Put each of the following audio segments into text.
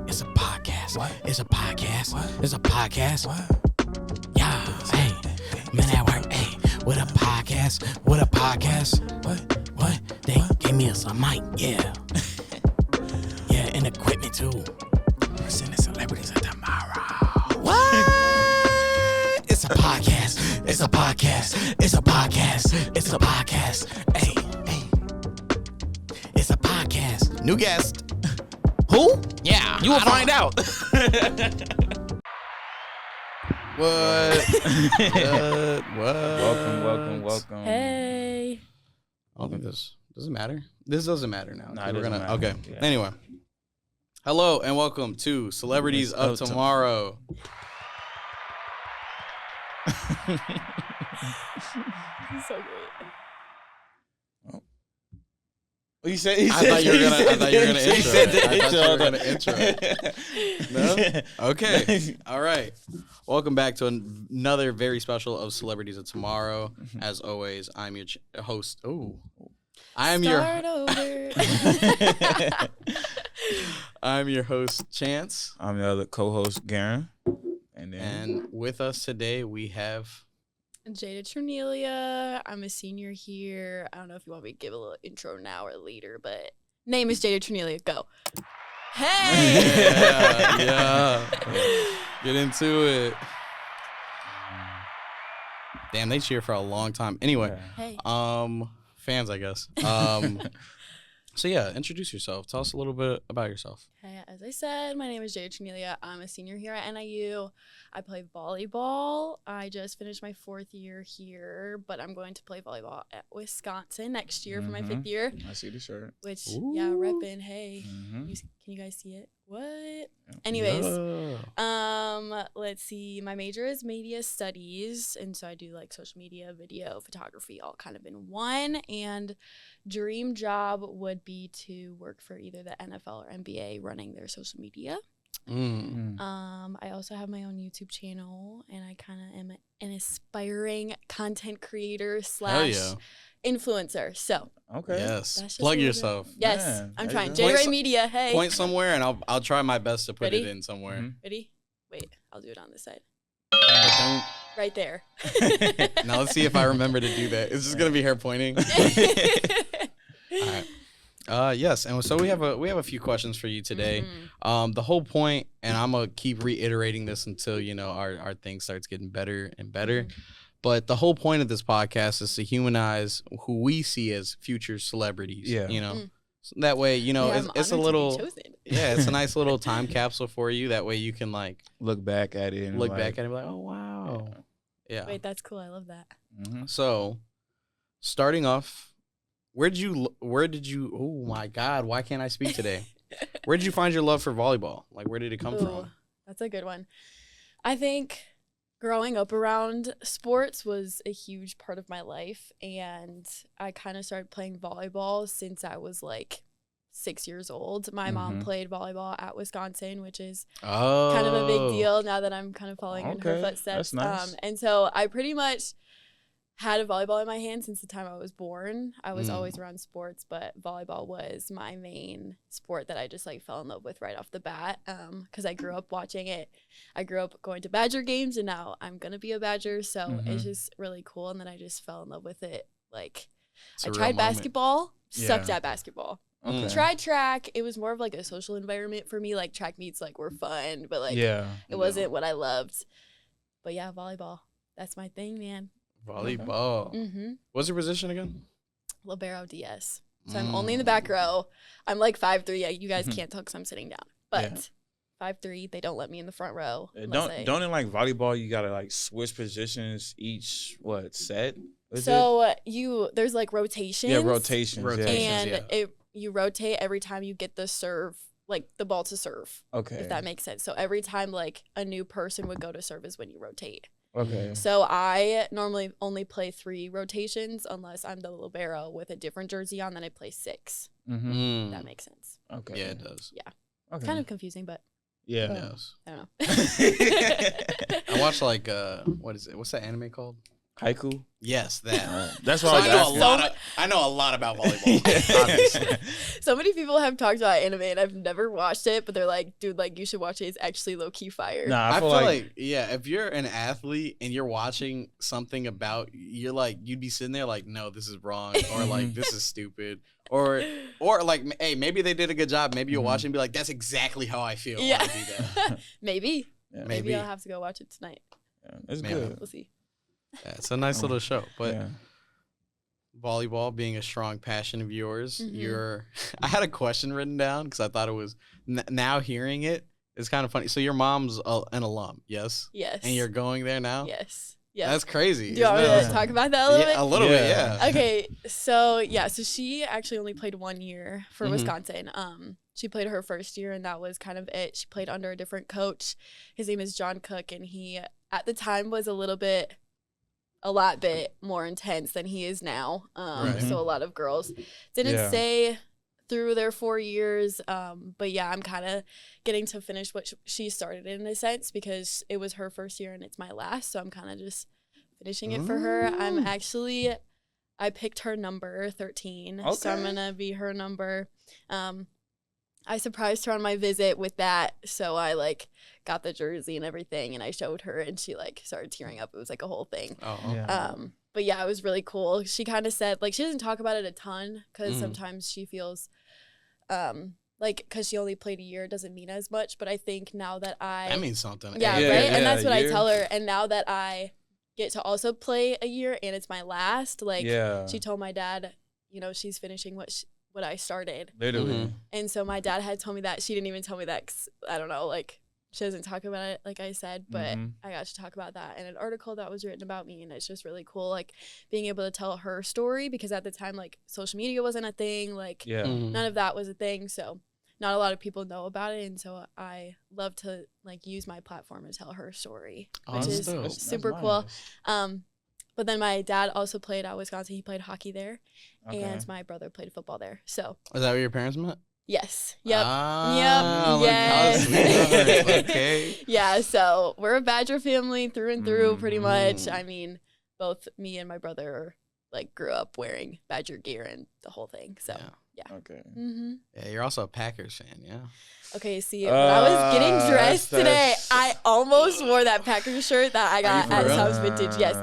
It's a podcast. What? It's a podcast. What? It's a podcast. What? Yeah. Hey. Man at work. Hey. What a podcast. What a podcast. What? They gave me a mic. Yeah. Yeah, and equipment too. Presenting celebrities of tomorrow. What? It's a podcast. It's a podcast. It's a podcast. It's a podcast. Hey. It's a podcast. New guest. Who? Yeah, You will find out. What? Welcome. Hey. I don't think this doesn't matter. This doesn't matter now. No, it We're doesn't gonna matter. okay. Yeah. Anyway. Hello and welcome to Celebrities of Tomorrow. So great. You said. I thought you were gonna intro. He said the I thought you were intro. gonna No? Okay. All right. Welcome back to another very special of Celebrities of Tomorrow. As always, I'm your host. Oh, I am Start over. I'm your host, Chance, I'm the other co-host, Garen, and then and with us today we have. Jada Ternelia. I'm a senior here. I don't know if you want me to give a little intro now or later, but name is Jada Ternelia. Go. Hey. Yeah. Get into it. Damn, they cheer for a long time. Anyway, Hey. fans, I guess. So yeah, introduce yourself. Tell us a little bit about yourself. Hey, as I said, my name is Jada Ternelia. I'm a senior here at NIU. I play volleyball. I just finished my 4th year here, but I'm going to play volleyball at Wisconsin next year for my 5th year, I see the shirt. which, Ooh. yeah, repping. Hey. Mm-hmm. Can you guys see it? What? Anyways, Yeah. let's see. My major is media studies, and so I do like social media, video, photography, all kind of in one. And dream job would be to work for either the NFL or NBA running their social media. I also have my own YouTube channel, and I kind of am an aspiring content creator Hell slash yeah. influencer. So Okay. Yes. That's just a Plug little bit. yourself. yes, Man, I'm there trying. you J go. Ray Media. Hey, Point somewhere, and I'll try my best to put Ready? it in somewhere. Mhm. ready? Wait, I'll do it on this side. But don't. Right there. Now let's see if I remember to do that. It's just gonna be her pointing. All right. Yes, and so we have a few questions for you today. Mhm. The whole point, and I'm gonna keep reiterating this until our thing starts getting better and better. Mhm. But the whole point of this podcast is to humanize who we see as future celebrities. Yeah. So that way, Yeah, I'm it's a honored to be little, chosen. yeah, it's a nice little time capsule for you. That way you can like Look back at it. And look back at it and be like, oh wow, yeah. Wait, that's cool. I love that. Mm-hmm. So, starting off, where did you? Oh my God, why can't I speak today? Where did you find your love for volleyball? Like, where did it come Ooh, from? That's a good one. I think growing up around sports was a huge part of my life, and I kind of started playing volleyball since I was like 6 years old. My mom Mhm. played volleyball at Wisconsin, which is Oh, kind of a big deal now that I'm kind of following in her Okay, footsteps. that's nice. And so I pretty much had a volleyball in my hand since the time I was born. I was always around sports, but volleyball was my main sport that I just like fell in love with right off the bat. Because I grew up watching it. I grew up going to Badger games, and now I'm gonna be a Badger, so it's just really cool. And then I just fell in love with it. Like It's a I real tried moment. basketball, sucked Yeah. at basketball. Okay. Tried track. It was more of like a social environment for me. Like track meets like were fun, but like Yeah. it wasn't what I loved. But yeah, volleyball. That's my thing, man. Volleyball. Mm-hmm. What's your position again? Libero DS. So I'm only in the back row. I'm like 5'3". Yeah, you guys can't tell because I'm sitting down. But 5'3", they don't let me in the front row. Don't in like volleyball you gotta like switch positions each set? Is So there's like rotations. it? Yeah, rotations. Rotations. Yeah. And you rotate every time you get the serve, like the ball to serve. Okay. If that makes sense. So every time like a new person would go to serve is when you rotate. Okay. So I normally only play 3 rotations unless I'm the libero with a different jersey on, then I play 6. Mm-hmm. If that makes sense. Okay. Yeah, it does. Okay. Kind of confusing, but Yeah. Yes. I don't know. I watched like what is it? What's that anime called? Haiku. Yes, that. That's So what I I was know a asking. lot. I know a lot about volleyball. Obviously. So many people have talked about anime and I've never watched it, but they're like, dude, like you should watch it. It's actually low key fire. Nah, I feel like if you're an athlete and you're watching something about, you're like, you'd be sitting there like, no, this is wrong, or like this is stupid, or like, hey, maybe they did a good job. Maybe you'll watch it and be like, that's exactly how I feel when I do that. Maybe. Yeah. Maybe I'll have to go watch it tonight. Yeah, it's Man. good. We'll see. Yeah, it's a nice little show, but. Yeah. Volleyball being a strong passion of yours, Mhm. I had a question written down because I thought it was now hearing it is kind of funny. So your mom's an alum, yes? Yes. And you're going there now? Yes. Yeah. That's crazy. Do you want me isn't to it? talk about that a little Yeah, bit? a little bit, Yeah. yeah. Okay, so she actually only played 1 year for Mhm. Wisconsin. She played her first year and that was kind of it. She played under a different coach. His name is John Cook, and he at the time was a lot bit more intense than he is now. Right. So a lot of girls didn't Yeah. stay through their 4 years. But yeah, I'm kind of getting to finish what she started in a sense because it was her first year and it's my last. So I'm kind of just finishing it for her. I picked her number 13. So I'm Okay. going to be her number. I surprised her on my visit with that. So I got the jersey and everything and I showed her and she started tearing up. It was a whole thing. Oh, Yeah. But yeah, it was really cool. She kind of said she doesn't talk about it a ton because Mhm. sometimes she feels because she only played a year doesn't mean as much. But I think now that that means something. yeah, Yeah, right. yeah, And that's what I year. tell her. And now that I get to also play a year and it's my last, Yeah. she told my dad, she's finishing what I started. Literally. Mhm. And so my dad had told me that. She didn't even tell me that 'cause, I don't know, she doesn't talk about it like I said, but Mhm. I got to talk about that in an article that was written about me. And it's just really cool, being able to tell her story because at the time, social media wasn't a thing. Yeah. Mhm. None of that was a thing. So not a lot of people know about it. And so I love to use my platform to tell her story, Oh, which that's is dope. super cool. But then my dad also played at Wisconsin. He played hockey there. Okay. And my brother played football there. So Is that where your parents met? yes. Yep. Ah, Yep. look, Yes. sweetheart. Okay. Yeah, so we're a Badger family through and through, pretty much. Mhm. I mean, both me and my brother grew up wearing Badger gear and the whole thing. So Yeah. Okay. Yeah, you're also a Packers fan, yeah? okay, see, when I was getting dressed today, that's- I almost wore that Packers shirt that I got for at real? Celebs Vintage. Yes,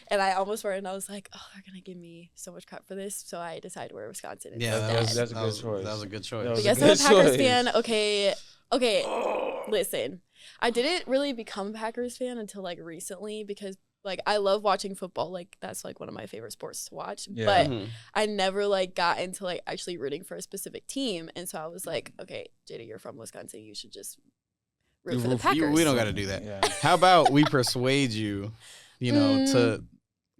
and I almost wore it, and I was like, oh, they're gonna give me so much crap for this. So I decided to wear Wisconsin Yeah, instead. that's a good choice. That was a good choice. That But was yes, a I'm a good Packers choice. fan. Okay. Listen, I didn't really become a Packers fan until recently because I love watching football. That's one of my favorite sports to watch. Yeah. But Mhm. I never got into actually rooting for a specific team. And so I was like, okay, Jada, you're from Wisconsin. You should just root You for the root for- Packers. We don't got to do that. Yeah. How about we persuade you, to,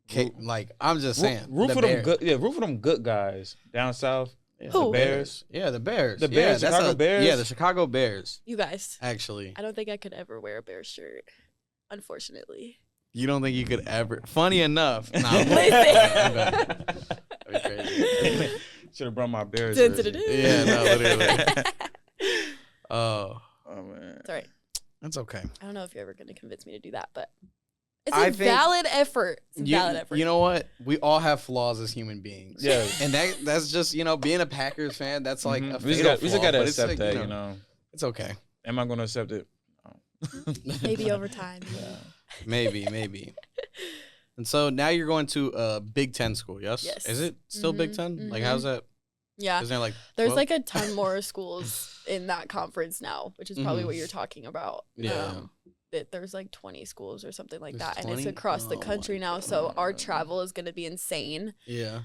Root- I'm just saying. Root the for them Bears. good. Yeah, root for them good guys down south. Yeah, Who? The Bears. Yeah, the Bears. The Bears, that's Chicago Bears? Yeah, the Chicago Bears, You guys, actually. I don't think I could ever wear a Bears shirt, unfortunately. You don't think you could ever? Funny enough. Nah, Listen. That'd be crazy. Should have brought my Bears. Dun, jersey. dun, dun, Yeah, no, literally. Oh, Oh man. Sorry. that's okay. I don't know if you're ever going to convince me to do that, but it's I a think valid effort. It's a valid effort. You know what? We all have flaws as human beings. Yeah. And that's just, being a Packers fan, that's like Mhm. a we fatal just flaw, gotta but it's accept like, that. It's okay. Am I gonna accept it? Maybe over time. Yeah. Maybe. And so now you're going to a Big Ten school, yes? Yes. Is it still Big Mhm, Ten? Like, mhm. how's that? Yeah. Isn't there There's 12? a ton more schools in that conference now, which is probably Mhm. what you're talking about. Yeah. There's 20 schools or something like There's that, and it's 20? across the Oh country my now. So our God. travel is going to be insane. Yeah.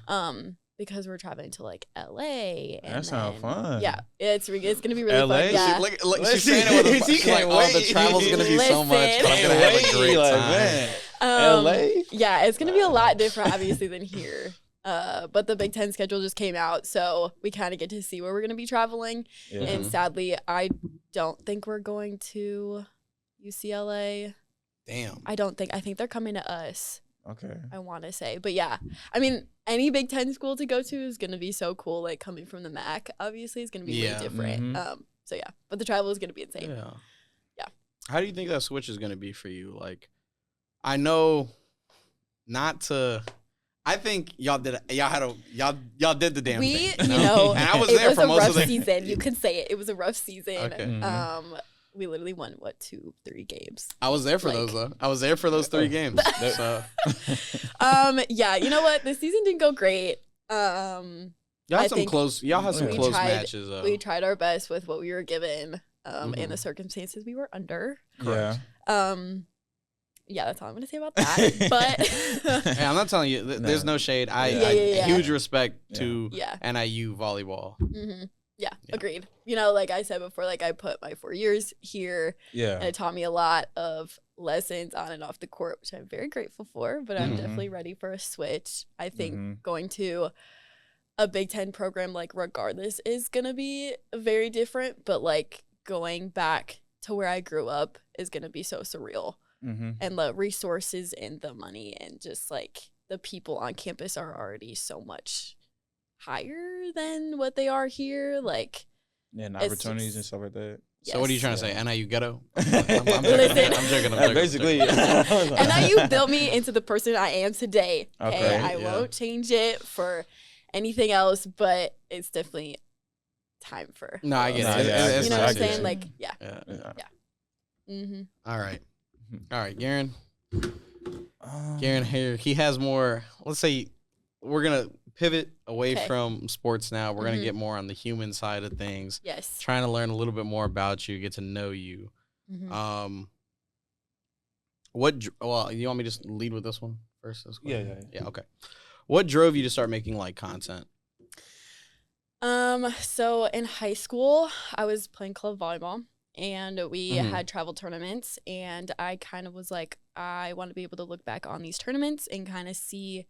Because we're traveling to LA. And That sounds fun. Yeah, it's going to be really LA? fun. Yeah. Look, she's saying it with a She she's like, can't oh, the wait. travel's going to be so much, Listen. but I'm going to have a great Like, time. man. Um, LA? Yeah, it's going to be a lot different, obviously, than here. But the Big Ten schedule just came out, so we kind of get to see where we're going to be traveling. Yeah. And sadly, I don't think we're going to UCLA. Damn. I think they're coming to us, Okay. I want to say. But yeah, I mean, any Big Ten school to go to is going to be so cool. Coming from the MAC, obviously, is going to be Yeah. way different. Mhm. So yeah, but the travel is going to be insane. Yeah. Yeah. How do you think that switch is going to be for you? Like, I know not to. I think y'all did the damn thing. You know, and I was it there was for a most rough of the season. You can say it. It was a rough season. Okay. Mhm. We literally won 2-3 games. I was there for those though. I was there for those 3 games. So Yeah, you know what? The season didn't go great. y'all I had some think close. Y'all had some we close tried- matches though. We tried our best with what we were given, and Mhm. the circumstances we were under. Yeah. Yeah, that's all I'm gonna say about that. But Hey, I'm not telling you. There's no shade. I Yeah. huge respect to yeah. NIU volleyball. Yeah, Yeah. agreed. You know, like I said before, like I put my 4 years here, and Yeah. it taught me a lot of lessons on and off the court, which I'm very grateful for. But I'm Mhm. definitely ready for a switch. I think Mhm. going to a Big Ten program, like regardless, is gonna be very different. But like going back to where I grew up is gonna be so surreal. Mm-hmm. And the resources and the money and just like the people on campus are already so much higher than what they are here. Like, Yeah, and It's opportunities and just- stuff like that. So what are you yes. trying to say? Yeah. NIU ghetto? Listen. I'm joking. Basically. And now you built me into the person I am today. Okay, Okay, I yeah. won't change it for anything else, but it's definitely time for. No, I get Nah, it. yeah, I You know what I'm get saying? you. Like, yeah. Yeah. Mm-hmm. All right, Garen. Um, Garen here. He has more. Let's say we're gonna pivot away Okay. from sports now. We're gonna Mhm. get more on the human side of things. Yes. Trying to learn a little bit more about you, get to know you. Mhm. Well, you want me to just lead with this one first? This Yeah, question? yeah. Okay. What drove you to start making like content? So in high school, I was playing club volleyball and we Mhm. had travel tournaments, and I kind of was like, I want to be able to look back on these tournaments and kind of see,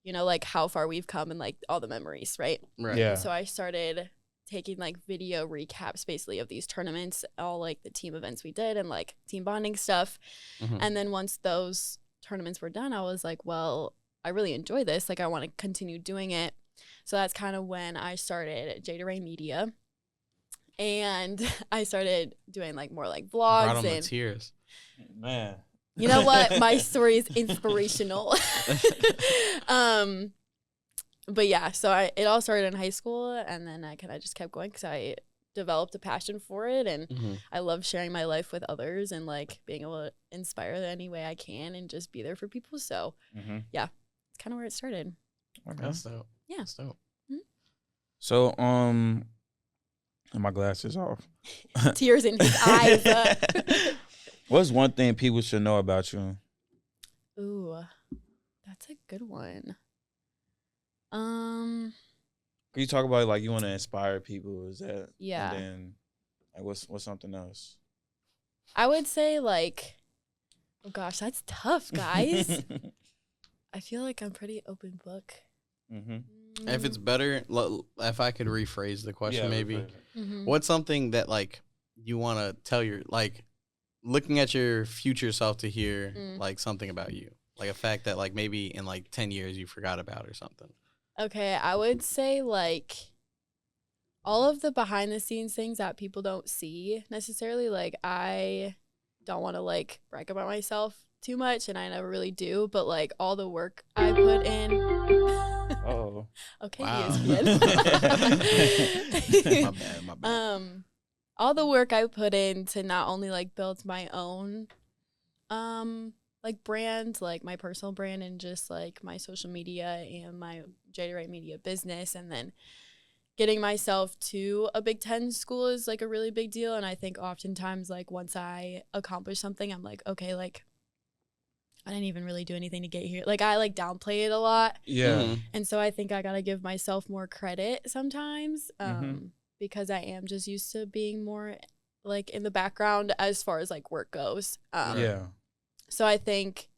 you know, like how far we've come and like all the memories, right? Right. Yeah. So I started taking like video recaps basically of these tournaments, all like the team events we did and like team bonding stuff. Mhm. And then once those tournaments were done, I was like, well, I really enjoy this. Like I want to continue doing it. So that's kind of when I started Jada Media. And I started doing like more like Brought vlogs on the and tears. Man. you know what? My story is inspirational. But yeah, so it all started in high school, and then I kind of just kept going because I developed a passion for it, and Mhm. I love sharing my life with others and like being able to inspire in any way I can and just be there for people. So Mm-hmm. it's kind of where it started. Okay. That's dope. Yeah. That's dope. So, my glasses off. Tears in his eyes. What's one thing people should know about you? Ooh, that's a good one. Can you talk about like you want to inspire people? Is that Yeah. And then like what's something else? I would say like, oh gosh, that's tough, guys. I feel like I'm pretty open book. Mm-hmm. If it's better, if I could rephrase the question, maybe. Mhm. What's something that like you want to tell your like looking at your future self to hear like something about you, like a fact that like maybe in like 10 years you forgot about or something? Okay, I would say like all of the behind the scenes things that people don't see necessarily. Like I don't want to like brag about myself too much, and I never really do, but like all the work I put in. Oh. Okay, Wow. ESPN. My bad. All the work I put in to not only like build my own like brand, like my personal brand and just like my social media and my Jada Media business, and then getting myself to a Big Ten school is like a really big deal. And I think oftentimes like once I accomplish something, I'm like, okay, like I didn't even really do anything to get here. Like I like downplay it a lot. Yeah. Mhm. And so I think I got to give myself more credit sometimes Mhm. because I am just used to being more like in the background as far as like work goes. Yeah. So I think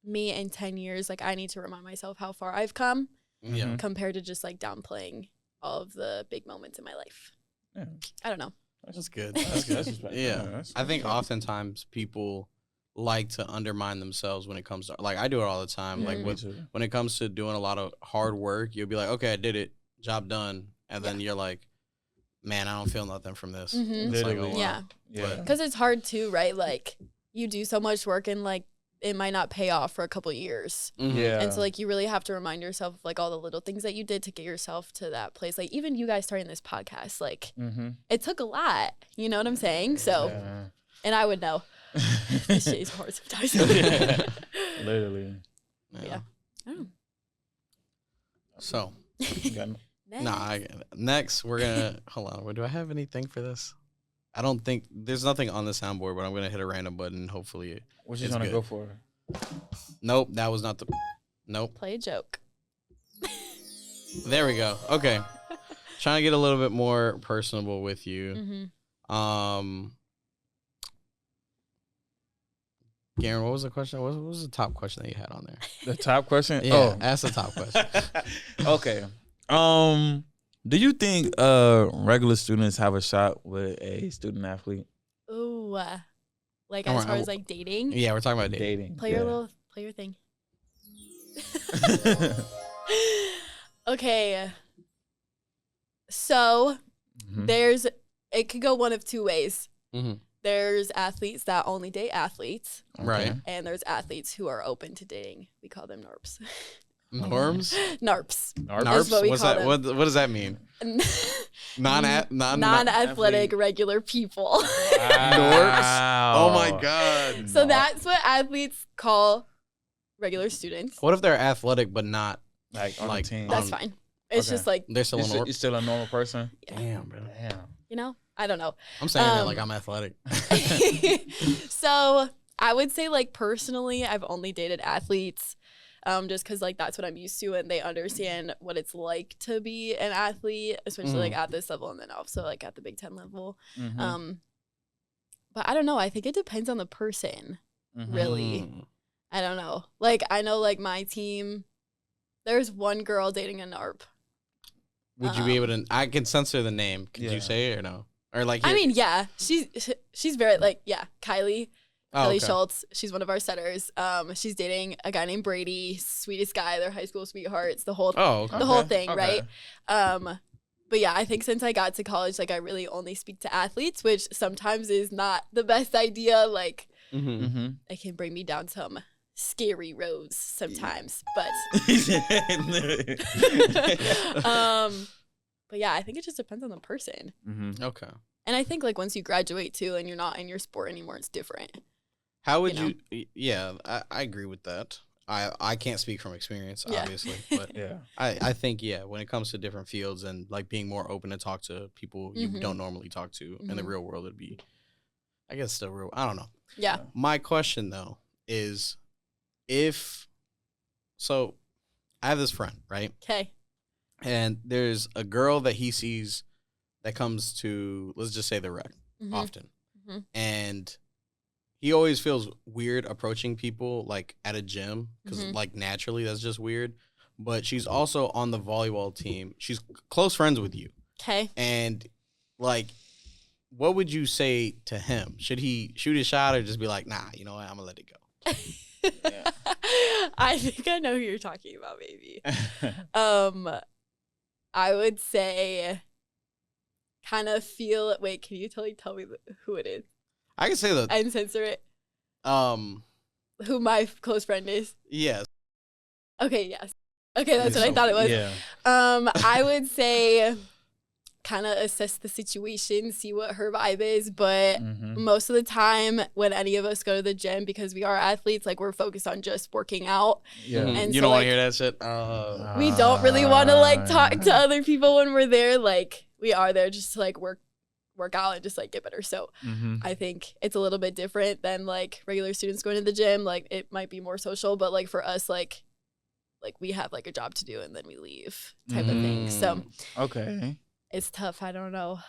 me in 10 years, like I need to remind myself how far I've come Yeah. Mhm. compared to just like downplaying all of the big moments in my life. Yeah. I don't know. That's good. That's good. That's respect. Yeah. That's I think respect. oftentimes people like to undermine themselves when it comes to like I do it all the time. Like Mhm. with Me too. when it comes to doing a lot of hard work, you'll be like, okay, I did it, job done, and then you're like, man, I don't feel nothing from this. Mhm. It's like, Literally. oh, wow. Yeah. Yeah. Because it's hard too, right? Like you do so much work and like it might not pay off for a couple years. Yeah. And so like you really have to remind yourself of like all the little things that you did to get yourself to that place. Like even you guys starting this podcast, like it took a lot. You know what I'm saying? So, and I would know. This shit is hard sometimes. Literally. Yeah. Oh. So, Next. next we're gonna hold on. Do I have anything for this? I don't think there's nothing on the soundboard, but I'm gonna hit a random button. Hopefully, what you trying to go for? Nope, that was not the. Nope. Play a joke. There we go. Okay, trying to get a little bit more personable with you. Garen, what was the question? What was the top question that you had on there? The top question? Yeah, ask the top question. Okay. Do you think regular students have a shot with a student athlete? Ooh. Like as far as like dating? Yeah, we're talking about dating. Play your thing. Okay. So it could go one of two ways. There's athletes that only date athletes. Right. And there's athletes who are open to dating. We call them NARPs. Norms? NARPs. NARPs? What What's that? What does that mean? Non-athletic regular people. Norps? Oh my God. So that's what athletes call regular students. What if they're athletic but not like on the team? That's fine. It's just like they're still you're still a normal person. Yeah. Damn, bro. Damn. You know, I don't know. I'm saying that like I'm athletic. So I would say like personally, I've only dated athletes. Just because like that's what I'm used to, and they understand what it's like to be an athlete, especially like at this level, and then also like at the Big Ten level. But I don't know. I think it depends on the person, really. I don't know. Like I know like my team, there's one girl dating a NARP. Would you be able to? I can censor the name. Could you say it or no? Or like I mean, yeah, she's very like Kylie. Kelly Schultz, she's one of our setters. She's dating a guy named Brady, sweetest guy. They're high school sweethearts. The whole thing, right? But yeah, I think since I got to college, like I really only speak to athletes, which sometimes is not the best idea. Like, it can bring me down some scary roads sometimes. But but yeah, I think it just depends on the person. Okay. And I think like once you graduate too, and you're not in your sport anymore, it's different. How would you? Yeah, I agree with that. I can't speak from experience, obviously, but I think when it comes to different fields and like being more open to talk to people you don't normally talk to in the real world, it'd be, I guess, still real. I don't know. Yeah. My question though is, so I have this friend, right? Okay. And there's a girl that he sees that comes to, let's just say, the rec often, and he always feels weird approaching people like at a gym because like naturally that's just weird. But she's also on the volleyball team. She's close friends with you. Okay. And like, what would you say to him? Should he shoot his shot or just be like, nah, you know what, I'm gonna let it go? I think I know who you're talking about, maybe. I would say kind of feel. Wait, can you tell me who it is? I can say that. And censor it. Who my close friend is? Yes. Okay, yes. Okay, that's what I thought it was. Yeah. I would say kind of assess the situation, see what her vibe is, but most of the time when any of us go to the gym, because we are athletes, like we're focused on just working out. Yeah. And you so, don't want like, to hear that shit? we don't really want to like talk to other people when we're there. Like we are there just to like work out and just like get better. So I think it's a little bit different than like regular students going to the gym. Like it might be more social, but like for us, like we have like a job to do and then we leave type of thing. So okay, it's tough. I don't know.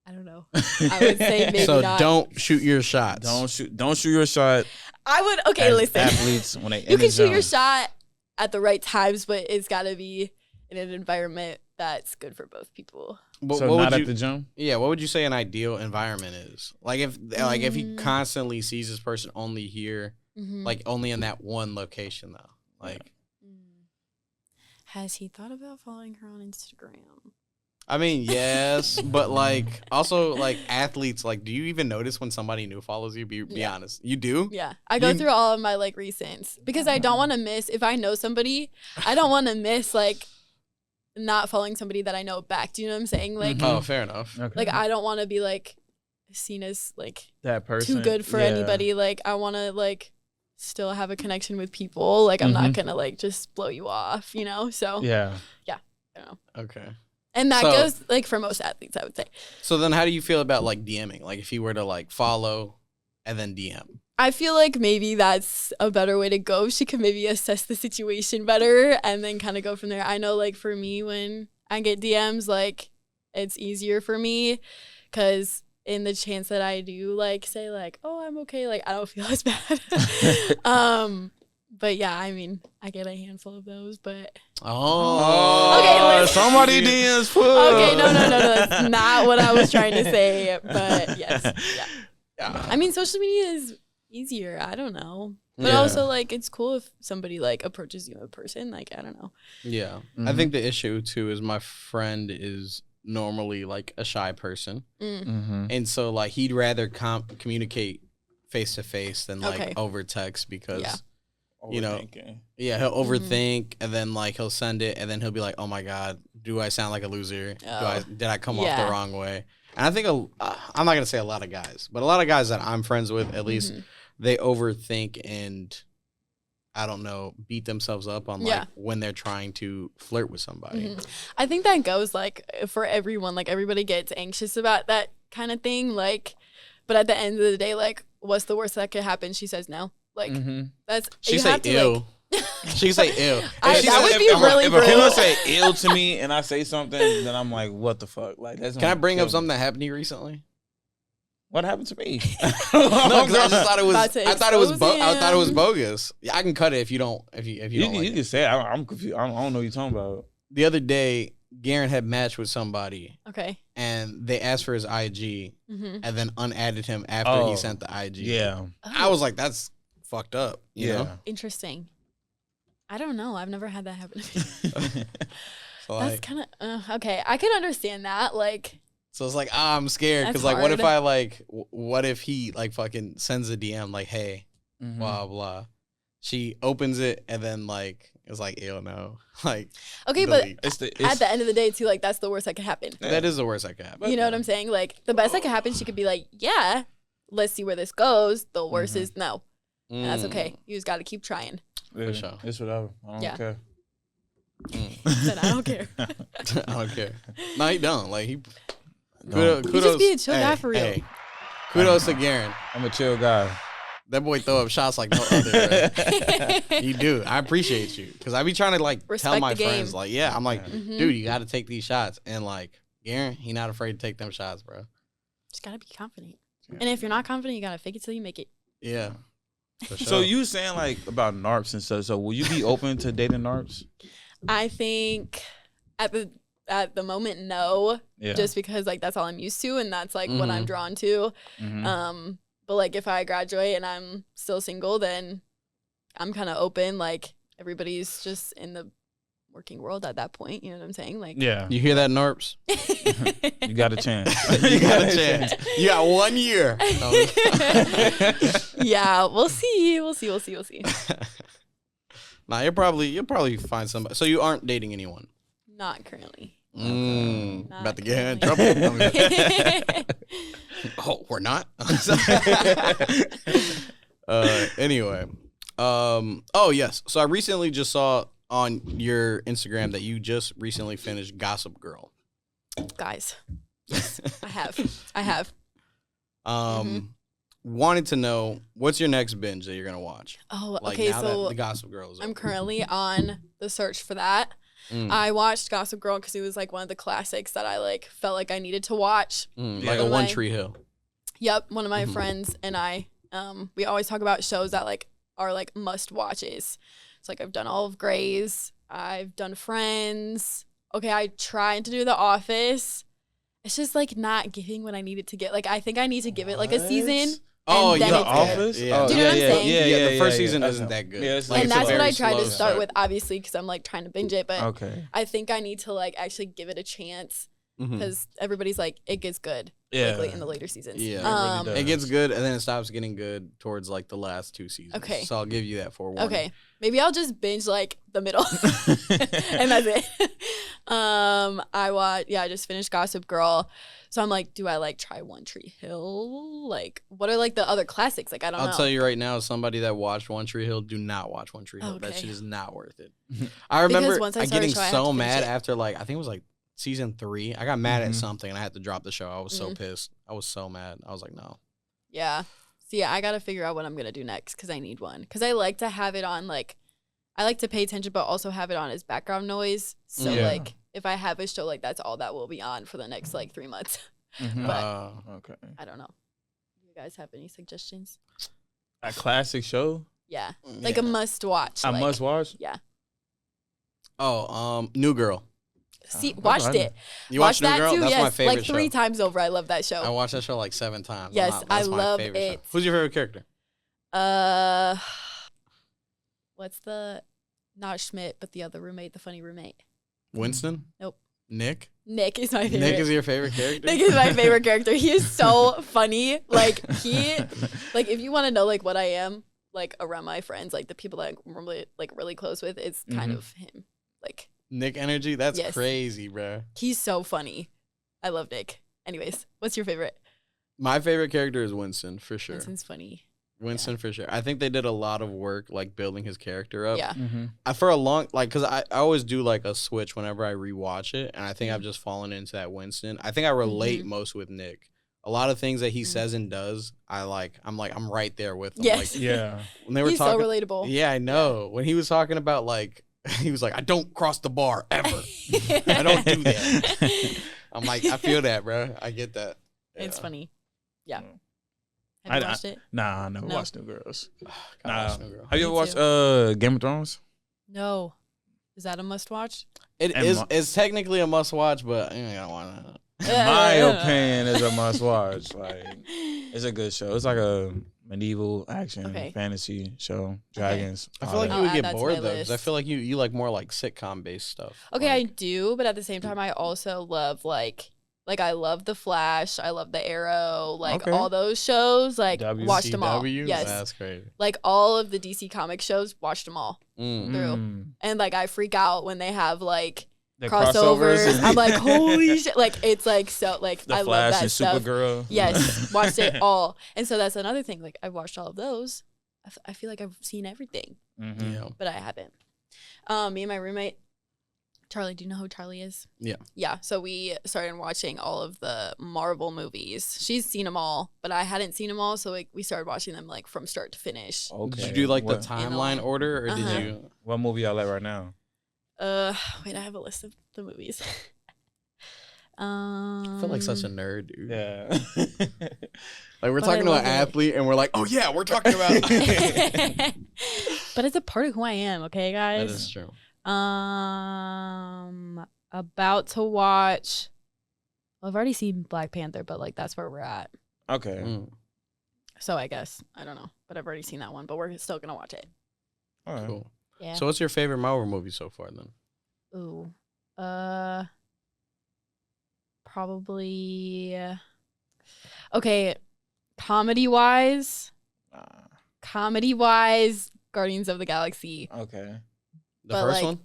I would say maybe so not. Don't shoot your shots. Don't shoot your shot. I would. Okay, as listen. Athletes when they you can shoot your shot at the right times, but it's got to be in an environment that's good for both people. But so what not would you, at the gym? Yeah, what would you say an ideal environment is? Like if he constantly sees this person only here, like only in that one location though. Like has he thought about following her on Instagram? I mean, yes, but like also like athletes, like, do you even notice when somebody new follows you? Be honest, you do. Yeah, I go You- through all of my like recents because I don't want to miss. If I know somebody, I don't want to miss like not following somebody that I know back. Do you know what I'm saying? Like, Oh, fair enough. Okay. like I don't want to be like seen as like that person too good for yeah. anybody. Like I want to like still have a connection with people. Like I'm not Mhm. gonna like just blow you off, you know? So Yeah. I don't know. Okay. And that So- goes like for most athletes, I would say. So then, how do you feel about like DMing? Like, if you were to like follow and then DM. I feel like maybe that's a better way to go. She could maybe assess the situation better and then kind of go from there. I know like for me, when I get DMs, like it's easier for me because in the chance that I do like say like, oh, I'm okay, like I don't feel as bad. But yeah, I mean, I get a handful of those, but Oh. Okay, listen. somebody DMs full. okay, no, that's not what I was trying to say. But yes, yeah. Yeah. I mean, social media is easier. I don't know. But Yeah. also, like, it's cool if somebody, like, approaches you in person. Like, I don't know. Yeah. I Mhm. think the issue too is my friend is normally like a shy person, Mm-hmm. and so like he'd rather communicate face to face than like Okay. over text because. Yeah. You know, Overthinking. Yeah, he'll overthink and then like he'll send it and then he'll be like, "Oh my god, do I sound like a loser? Did I come off Yeah. the wrong way?" And I think I'm not gonna say a lot of guys, but a lot of guys that I'm friends with, at least, Mhm. they overthink and I don't know, beat themselves up on like Yeah. when they're trying to flirt with somebody. Mhm. I think that goes, like, for everyone. Like, everybody gets anxious about that kind of thing. Like, but at the end of the day, like, what's the worst that could happen? She says no. Like, Mm-hmm. that's She you say have to, ew. like, She can say ew. I- If she that says- would be really if a rude. female say ill to me and I say something, then I'm like, what the fuck? Like, that's Can I gonna bring kill up me. something that happened to you recently? What happened to me? No, because I just thought it was. About to I thought it was. expose I thought it was him. bogus. Yeah, I can cut it if you don't. If you You, don't like you it. can say it. I'm confused. I don't know what you're talking about. The other day, Garen had matched with somebody, okay. and they asked for his IG, Mm-hmm. and then unadded him after he Oh, sent the IG. Yeah. I was like, that's fucked up. You Yeah. know? Interesting. I don't know. I've never had that happen to me. So That's like, kind of okay. I can understand that. Like, so it's like, I'm scared because That's like, what if hard. I like, what if he like fucking sends a DM like, hey, Mhm. blah blah. She opens it and then like it's like, ew, no, like, okay, but delete. It's the at the end of the day, too, like that's the worst that could happen. That is the worst that could happen. You know what I'm saying? Like the best that could happen, she could be like, "Yeah, let's see where this goes." The worst is no, and that's okay. You just got to keep trying. Yeah, sure. It's whatever. I don't Yeah. care. Then I don't care. I don't care. No, he don't. Like he. Don't. You just be a chill guy for real. Kudos to Garen. I'm a chill guy. That boy throw up shots like no other. Bro. You do. I appreciate you because I be trying to like tell Respect my the game. friends like, yeah, I'm like, Mhm. dude, you got to take these shots, and like Garen, he not afraid to take them shots, bro. Just gotta be confident. And if you're not confident, you gotta fake it till you make it. Yeah. For sure. So you saying like about NARPs and stuff. So will you be open to dating NARPs? I think at the moment, no. Yeah. Just because like that's all I'm used to and that's like what I'm Mhm. drawn to. Mhm. But like if I graduate and I'm still single, then I'm kind of open. Like everybody's just in the working world at that point. You know what I'm saying? Like, Yeah. you hear that, Norps? You got a chance. You got a chance. You got 1 year. yeah, we'll see. We'll see. Nah, you'll probably find somebody. So you aren't dating anyone. Not currently. About Not to get in currently. trouble. Oh, we're not. Anyway, oh yes. So I recently just saw on your Instagram that you just recently finished Gossip Girl. Guys, I have. Wanted to know what's your next binge that you're gonna watch? Oh, Like okay. now So that the Gossip Girl is over. I'm currently on the search for that. I watched Gossip Girl because it was like one of the classics that I like felt like I needed to watch. Like Yeah. a One Tree Hill. Yep, one of my friends and I, we always talk about shows that like are like must watches. It's like I've done all of Grey's, I've done Friends. Okay, I tried to do The Office. It's just like not giving what I needed to get. Like I think I need to give it like a season. Oh, then yeah, it's The good. Office? Yeah. Oh, Do you know what I'm saying? Yeah, the first season I isn't know. that good. Yeah, it's Like, like And it's a that's what very I tried to slow start with, obviously, because I'm like trying to binge it. But Okay. I think I need to like actually give it a chance Mhm. because everybody's like it gets good Yeah. like, in the later seasons. Yeah, it really It gets does. good, and then it stops getting good towards like the last 2 seasons. Okay. So I'll give you that forewarning. Okay, maybe I'll just binge like the middle, and that's it. I just finished Gossip Girl, so I'm like, do I like try One Tree Hill? Like, what are like the other classics? Like, I don't know. I'll tell you right now, as somebody that watched One Tree Hill, do not watch One Tree Hill. That Okay. shit is not worth it. I remember once I started getting the show, I had to so finish mad it. after like I think it was like season 3. I got mad at Mhm. something and I had to drop the show. I was so Mhm. pissed. I was so mad. I was like, no. Yeah. See, I gotta figure out what I'm gonna do next because I need one. Because I like to have it on like, I like to pay attention, but also have it on as background noise. So Yeah. like, if I have a show like that's all that will be on for the next like 3 months. Mhm. But- Okay. I don't know. Do you guys have any suggestions? A classic show Yeah, like a must watch. I like, must watch. Yeah. New Girl. See, Oh, watched I- it. You watched New that Girl? too. That's yes, my favorite like 3 show. times over. I love that I show. watched that show like 7 times. Yes, That's I my love favorite show. it. Who's your favorite character? What's the not Schmidt, but the other roommate, the funny roommate? Winston? Nope. Nick? Nick is my favorite. Nick is your favorite character? Nick is my favorite character. He is so funny. Like like if you want to know like what I am like around my friends, like the people that I'm really close with, it's kind Mhm. of him. Like Nick energy? That's Yes. crazy, bro. he's so funny. I love Nick. Anyways, what's your favorite? My favorite character is Winston, for sure. Winston's funny. Winston, for sure. I think they did a lot of work, like, building his character up. Yeah. Mm-hmm. For a long, like, because I always do, like, a switch whenever I rewatch it, and I think Mm-hmm. I've just fallen into that Winston. I think I relate most with Nick. A lot of things that he Mhm. says and does, I'm right there with him. Yes. Like, Yeah. when they were He's talking, so relatable. yeah, I know. When he was talking about, like, he was like, I don't cross the bar ever. I don't do that. I'm like, I feel that, bro. I get that. It's Yeah. funny. Yeah. Mm. Have you I- watched it? Nah, I never No. watched New Girls. Gotta Nah. watch New Girl. Have you Me ever watched too. Game of Thrones? No. Is that a must watch? It And is. mo- It's technically a must watch, but I don't want to. In my opinion, is a must watch. Like, it's a good show. It's like a medieval action Okay. fantasy show. Dragons. I all feel like that. I'll you would add get that to bored my though, because I list. feel like you like more like sitcom based stuff. Okay, I Like, do, but at the same time, I also love like I love The Flash, I love The Arrow, like Okay. all those shows. Like watched them all. CW? Yes, That's crazy. like all of the DC comic shows, watched them all. Mm. through. Mm. And like I freak out when they have like The crossovers. I'm like, holy shit! Like it's like so like The I Flash love that and stuff. Supergirl. Yes, watched it all, and so that's another thing. Like I've watched all of those. I feel like I've seen everything, Mm-hmm. Yeah. but I haven't. Me and my roommate, Charlie. Do you know who Charlie is? Yeah. Yeah. So we started watching all of the Marvel movies. She's seen them all, but I hadn't seen them all. So we started watching them like from start to finish. Okay. Did you do like what, the timeline order, or Uh-huh. did you? What movie y'all at right now? Wait, I have a list of the movies. I feel like such a nerd, dude. Yeah. Like we're But talking I to an love it. athlete, and we're like, oh yeah, we're talking about. But it's a part of who I am, okay, That guys? is true. About to watch. Well, I've already seen Black Panther, but like that's where we're at. Okay. Mm. So I guess I don't know, but I've already seen that one. But we're still gonna watch it. All right. Cool. Yeah. So, what's your favorite Marvel movie so far then? Ooh. Probably. Okay. Comedy wise, Guardians of the Galaxy. Okay. The But, first like, one?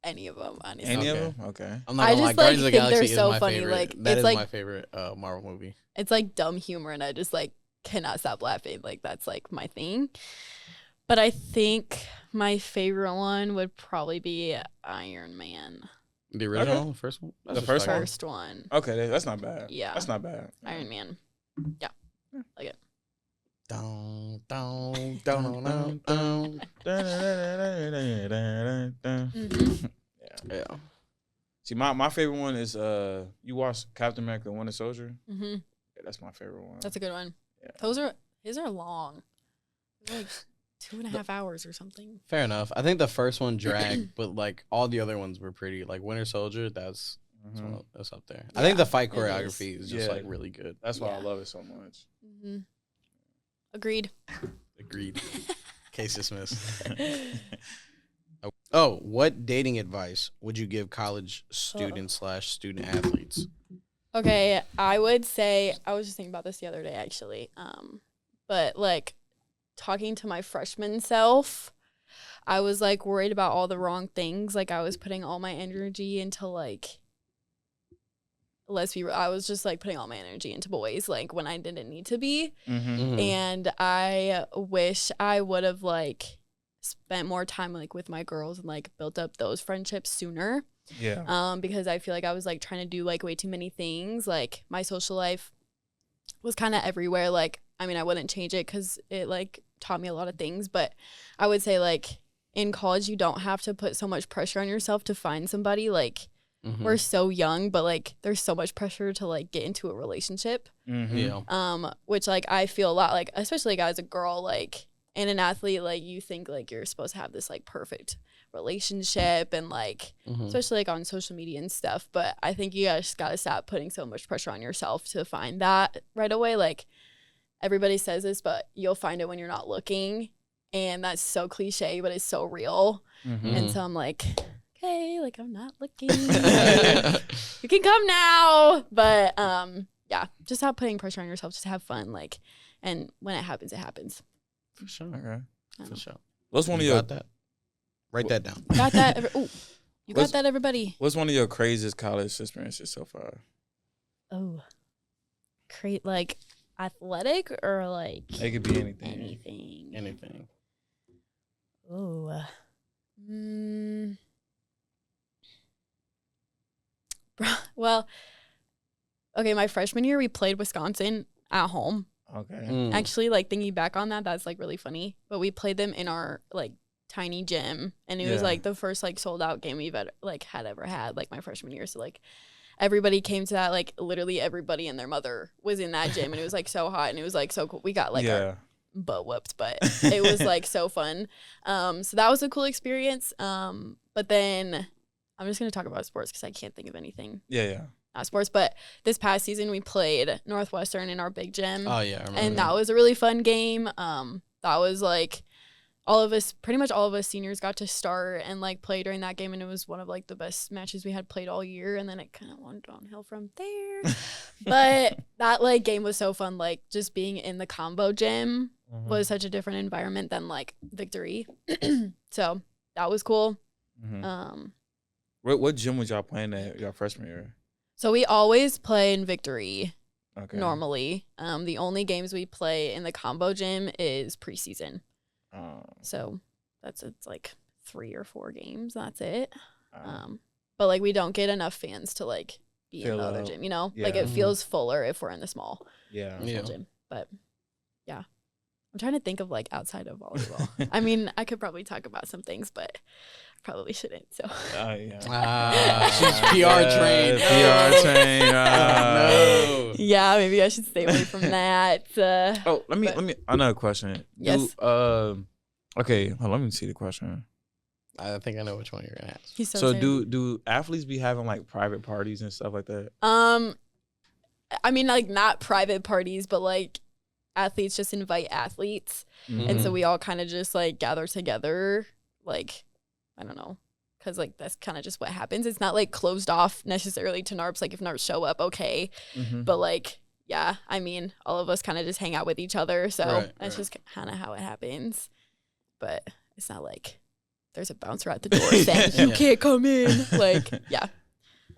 Any of them, honestly. Any Okay. of them? Okay. I'm not I gonna lie. just, Guardians of like, the think they're Galaxy is so my funny, favorite. like, That it's is like- my favorite Marvel movie. It's like dumb humor, and I just like cannot stop laughing. Like that's like my thing. But I think my favorite one would probably be Iron Man. The original, the first one. The first one? First one. Okay, that's not bad. Yeah. That's not bad. Iron Man. Yeah. Like it. Down, down, down, down, down. Mm-hmm. Yeah. See, my favorite one is you watch Captain America: Winter Soldier. Mm-hmm. Yeah, that's my favorite one. That's a good one. Yeah. His are long. They're like 2.5 hours or something. Fair enough. I think the first one dragged, but like all the other ones were pretty. Like Winter Soldier, that's Mhm. that's up there. I think the fight it choreography is just Yeah. like really good. That's why I Yeah. love it so much. Mm-hmm. Agreed. Agreed. Case dismissed. Oh, what dating advice would you give college students / student athletes? Okay, I would say I was just thinking about this the other day actually. But like talking to my freshman self, I was like worried about all the wrong things. Like I was putting all my energy into like I was just like putting all my energy into boys like when I didn't need to be. And I wish I would have like spent more time like with my girls and like built up those friendships sooner. Yeah. Because I feel like I was like trying to do like way too many things. Like my social life was kind of everywhere. Like, I mean, I wouldn't change it because it like taught me a lot of things, but I would say like in college, you don't have to put so much pressure on yourself to find somebody. Like we're so young, but like there's so much pressure to like get into a relationship. Yeah. Which like I feel a lot like, especially like, as a girl, like, and an athlete, like you think like you're supposed to have this like perfect relationship and like especially like on social media and stuff, but I think you guys gotta stop putting so much pressure on yourself to find that right away. Like everybody says this, but you'll find it when you're not looking, and that's so cliche, but it's so real. And so I'm like, okay, like I'm not looking. Like, you can come now, but yeah, just stop putting pressure on yourself. Just have fun, like, and when it happens, it happens. For sure. Okay. For sure. What's one of You your got that? Write that down. Got that? You got that, everybody? What's one of your craziest college experiences so far? Oh, great! Like athletic or like It could be anything. anything. Oh, well, okay. My freshman year, we played Wisconsin at home. Okay. Actually, like thinking back on that, that's like really funny. But we played them in our like tiny gym, and it was like the first like sold out game we've ever had like my freshman year. So like everybody came to that, like literally everybody and their mother was in that gym, and it was like so hot, and it was like so cool. We got like our butt whooped, but it was like so fun. So that was a cool experience. But then I'm just gonna talk about sports because I can't think of anything. Not sports, but this past season we played Northwestern in our big gym. Oh yeah, I remember and that was a really fun game. That was like pretty much all of us seniors got to start and like play during that game, and it was one of like the best matches we had played all year, and then it kind of went downhill from there. But that like game was so fun. Like just being in the combo gym was such a different environment than like Victory. So that was cool. What gym was y'all playing at your freshman year? So we always play in Victory. Okay. Normally, the only games we play in the combo gym is preseason. So it's like 3 or 4 games. That's it. But like we don't get enough fans to like be in the other gym. You know, like it feels fuller if we're in the small gym. But yeah, I'm trying to think of like outside of volleyball. I mean, I could probably talk about some things, but probably shouldn't. So. She's PR trained. PR trained. No. Yeah, maybe I should stay away from that. Let me. Another question. Yes. Okay. Hold on, let me see the question. I think I know which one you're gonna ask. So do athletes be having like private parties and stuff like that? I mean, like not private parties, but like athletes just invite athletes, and so we all kind of just like gather together, like. I don't know, because like that's kind of just what happens. It's not like closed off necessarily to NARPs. Like if NARPs show up, okay, but like yeah, I mean all of us kind of just hang out with each other, so that's just kind of how it happens. But it's not like there's a bouncer at the door saying you can't come in. Like yeah,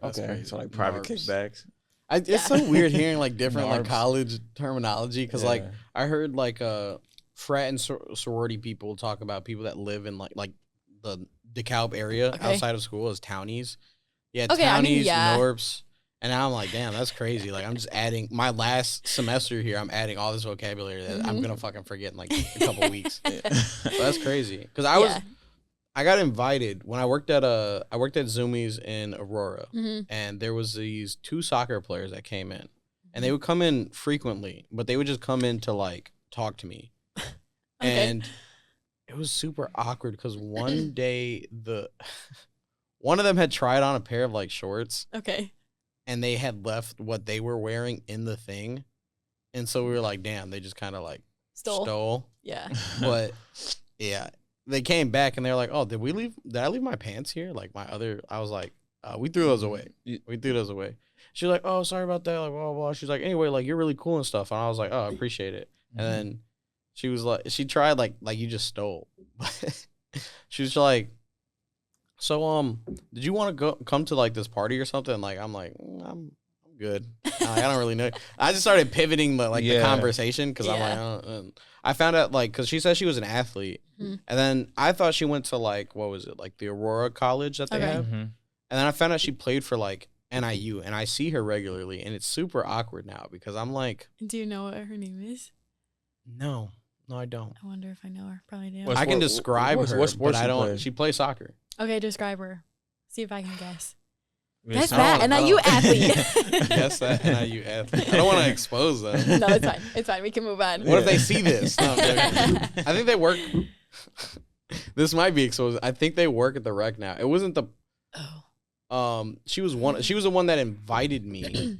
okay, so like private kickbacks. It's so weird hearing like different like college terminology because like I heard like frat and sorority people talk about people that live in like the DeKalb area outside of school as townies. Yeah, townies, NORPs. And now I'm like, damn, that's crazy. Like, I'm just adding my last semester here. I'm adding all this vocabulary that I'm gonna fucking forget in like a couple weeks. So that's crazy. Because I got invited when I worked at Zoomies in Aurora, and there was these 2 soccer players that came in, and they would come in frequently, but they would just come in to like talk to me, and. It was super awkward because one day one of them had tried on a pair of like shorts. Okay. And they had left what they were wearing in the thing. And so we were like, damn, they just kind of like stole. Yeah. But yeah, they came back and they were like, "Oh, did I leave my pants here?" Like I was like, "We threw those away. We threw those away." She was like, "Oh, sorry about that." Like, blah, blah, blah. She's like, "Anyway, like you're really cool and stuff." And I was like, "Oh, I appreciate it." And then she was like, she tried like you just stole. She was like, "So did you want to come to like this party or something?" Like I'm like, I'm good. I don't really know. I just started pivoting the conversation because I'm like, I found out like because she said she was an athlete, and then I thought she went to like what was it like the Aurora College that they have, and then I found out she played for like NIU, and I see her regularly, and it's super awkward now because I'm like, Do you know what her name is? no, I don't. I wonder if I know her. Probably do. I can describe her, what sport but I she don't. play? She plays soccer. Okay, describe her. See if I can guess. Yes, Guess I that don't- NIU athlete. Guess that NIU athlete. I don't want to expose them. No, it's fine. It's fine. We can move on. What if they see this? No, I'm joking. I think they work. This might be exposed. I think they work at the rec now. It wasn't the. She was the one that invited me,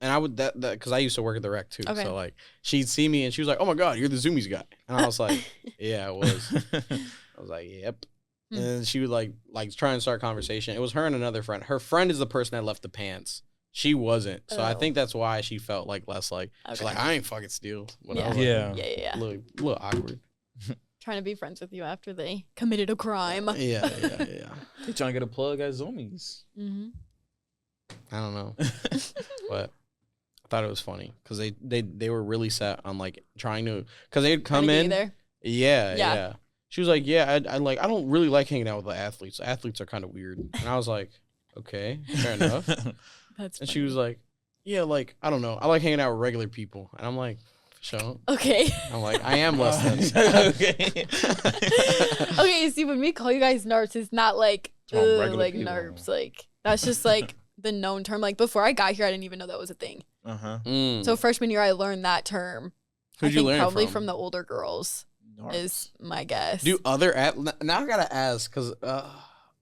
and I would that because I used to work at the rec too. Okay. So like she'd see me and she was like, "Oh my god, you're the Zoomies guy," and I was like, "Yeah, I was." I was like, "Yep." And then she would like try and start conversation. It was her and another friend. Her friend is the person that left the pants. She wasn't. So I think that's why she felt like less like she's like, I ain't fucking steal. But I was like, Yeah. a little awkward. Trying to be friends with you after they committed a crime. Yeah. They trying to get a plug at Zoomies. I don't know. But I thought it was funny because they were really set on like trying to because they'd come in. There. Yeah. She was like, "Yeah, I don't really like hanging out with the athletes. Athletes are kind of weird." And I was like, "Okay, fair enough." That's and she was like, "Yeah, like I don't know. I like hanging out with regular people." And I'm like, "Sure." okay. I'm like, "I am less than." Okay. Okay, see, when we call you guys NARPs, it's not like regular like people. NARPs. Like that's just like the known term. Like before I got here, I didn't even know that was a thing. So freshman year, I learned that term. Who'd I you think learn it probably from? from the older girls. Is my guess. Do other now I gotta ask because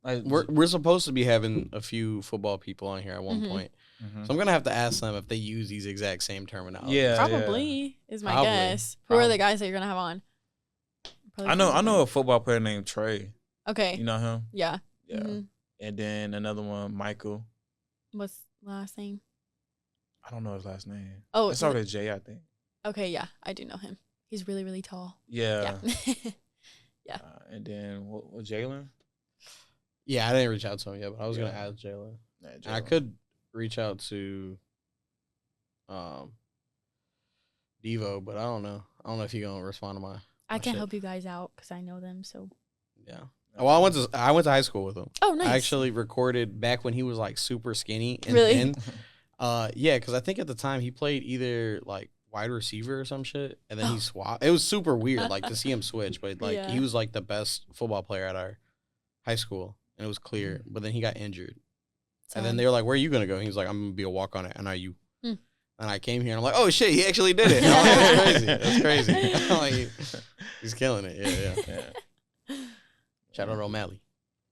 we're supposed to be having a few football people on here at one point, so I'm gonna have to ask them if they use these exact same terminology. Yeah, Probably is my Probably. guess. Who are the guys that you're gonna have on? Probably I know a football player named Trey. Okay. You know him? Yeah. Yeah. And then another one, Michael. What's last name? I don't know his last name. Oh, It started with J, I think. Okay, yeah, I do know him. He's really, really tall. Yeah. Yeah. And then what Jalen? Yeah, I didn't reach out to him yet, but I was gonna ask Jayla. Yeah, And I Jalen. could reach out to Devo, but I don't know. I don't know if he's gonna respond to my. I can shit. help you guys out because I know them. So. Yeah. Well, I went to high school with him. Oh, nice. I actually recorded back when he was like super skinny. And Really? thin. Yeah, because I think at the time he played either like wide receiver or some shit, and then he swapped. It was super weird, like to see him switch, but like Yeah. he was like the best football player at our high school, and it was clear. But then he got injured, and then they were like, "Where are you gonna go?" And he was like, "I'm gonna be a walk on at NIU." And I came here, and I'm like, "Oh shit, he actually did it!" And I'm like, That's crazy. I'm like, he's killing it. Yeah. Shout out O'Malley.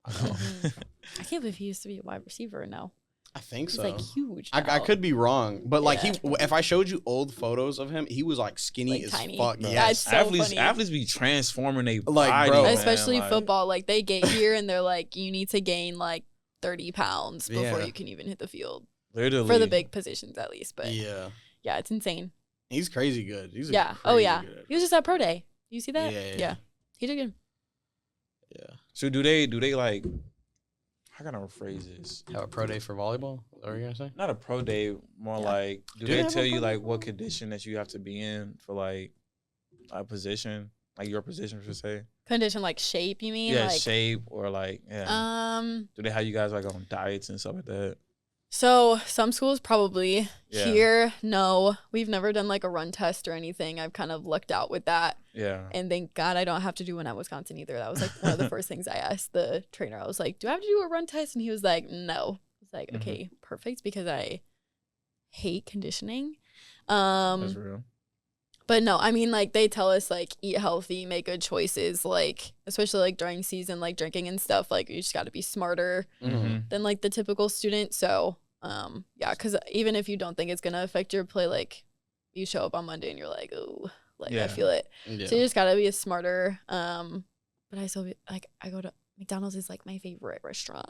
I can't believe he used to be a wide receiver now. I think He's so. like huge. I now. could be wrong, but like Yeah. if I showed you old photos of him, he was like skinny Like as tiny. fuck. That's Yes. so funny. Athletes be transforming their Like, body, bro. man. Especially Like, football. Like they get here and they're like, you need to gain like 30 pounds before Yeah. you can even hit the field Literally. for the big positions at least. But Yeah. it's insane. He's crazy good. He's Yeah. crazy Oh yeah. good. He was just at pro day. You see that? Yeah. He did good. Yeah. So do they like? How can I rephrase this? Have a pro day for volleyball? Is that what you're gonna say? Not a pro day, more like do Do they they have a tell you pro day? like what condition that you have to be in for like a position, like your position per se? Condition like shape, you mean? Yeah, like, shape or like Do they have you guys like on diets and stuff like that? So some schools probably. Yeah. Here, no. We've never done like a run test or anything. I've kind of lucked out with that. Yeah. And thank God I don't have to do one at Wisconsin either. That was like one of the first things I asked the trainer. I was like, do I have to do a run test? And he was like, no. I was like, okay, perfect, because I hate conditioning. That's real. But no, I mean, like, they tell us, like, eat healthy, make good choices, like, especially, like, during season, like, drinking and stuff. Like, you just got to be smarter than, like, the typical student. So, yeah, because even if you don't think it's going to affect your play, like, you show up on Monday and you're like, oh, like, Yeah. I feel it. Yeah. So you just got to be a smarter. but I still like I go to McDonald's is like my favorite restaurant.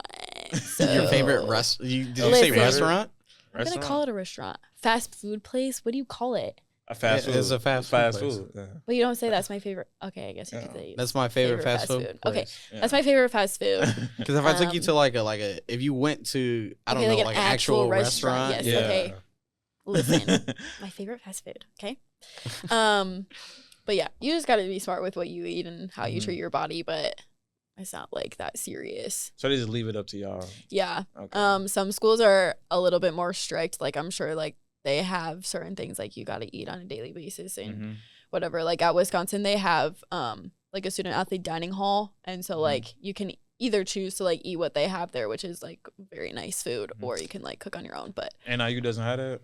So Your favorite restaurant? Did you say Listen. restaurant? I'm gonna call it a restaurant, fast food place. What do you call it? A fast food. It's a fast place. food. Yeah. But you don't say that's my favorite. Okay, I guess you could Yeah. say That's my favorite fast food. Okay, Yeah. that's my favorite fast food. Because if I took you to like a, if you went to, I don't Okay, know, like like an an actual actual restaurant. restaurant, Yeah. yes. Okay. Listen, my favorite fast food. Okay. But yeah, you just got to be smart with what you eat and how you treat your body, but it's not like that serious. So they just leave it up to y'all. Yeah. Okay. Some schools are a little bit more strict. Like I'm sure like they have certain things like you got to eat on a daily basis and whatever. Like at Wisconsin, they have like a student athlete dining hall, and so like you can either choose to like eat what they have there, which is like very nice food, or you can like cook on your own. But NIU doesn't have that.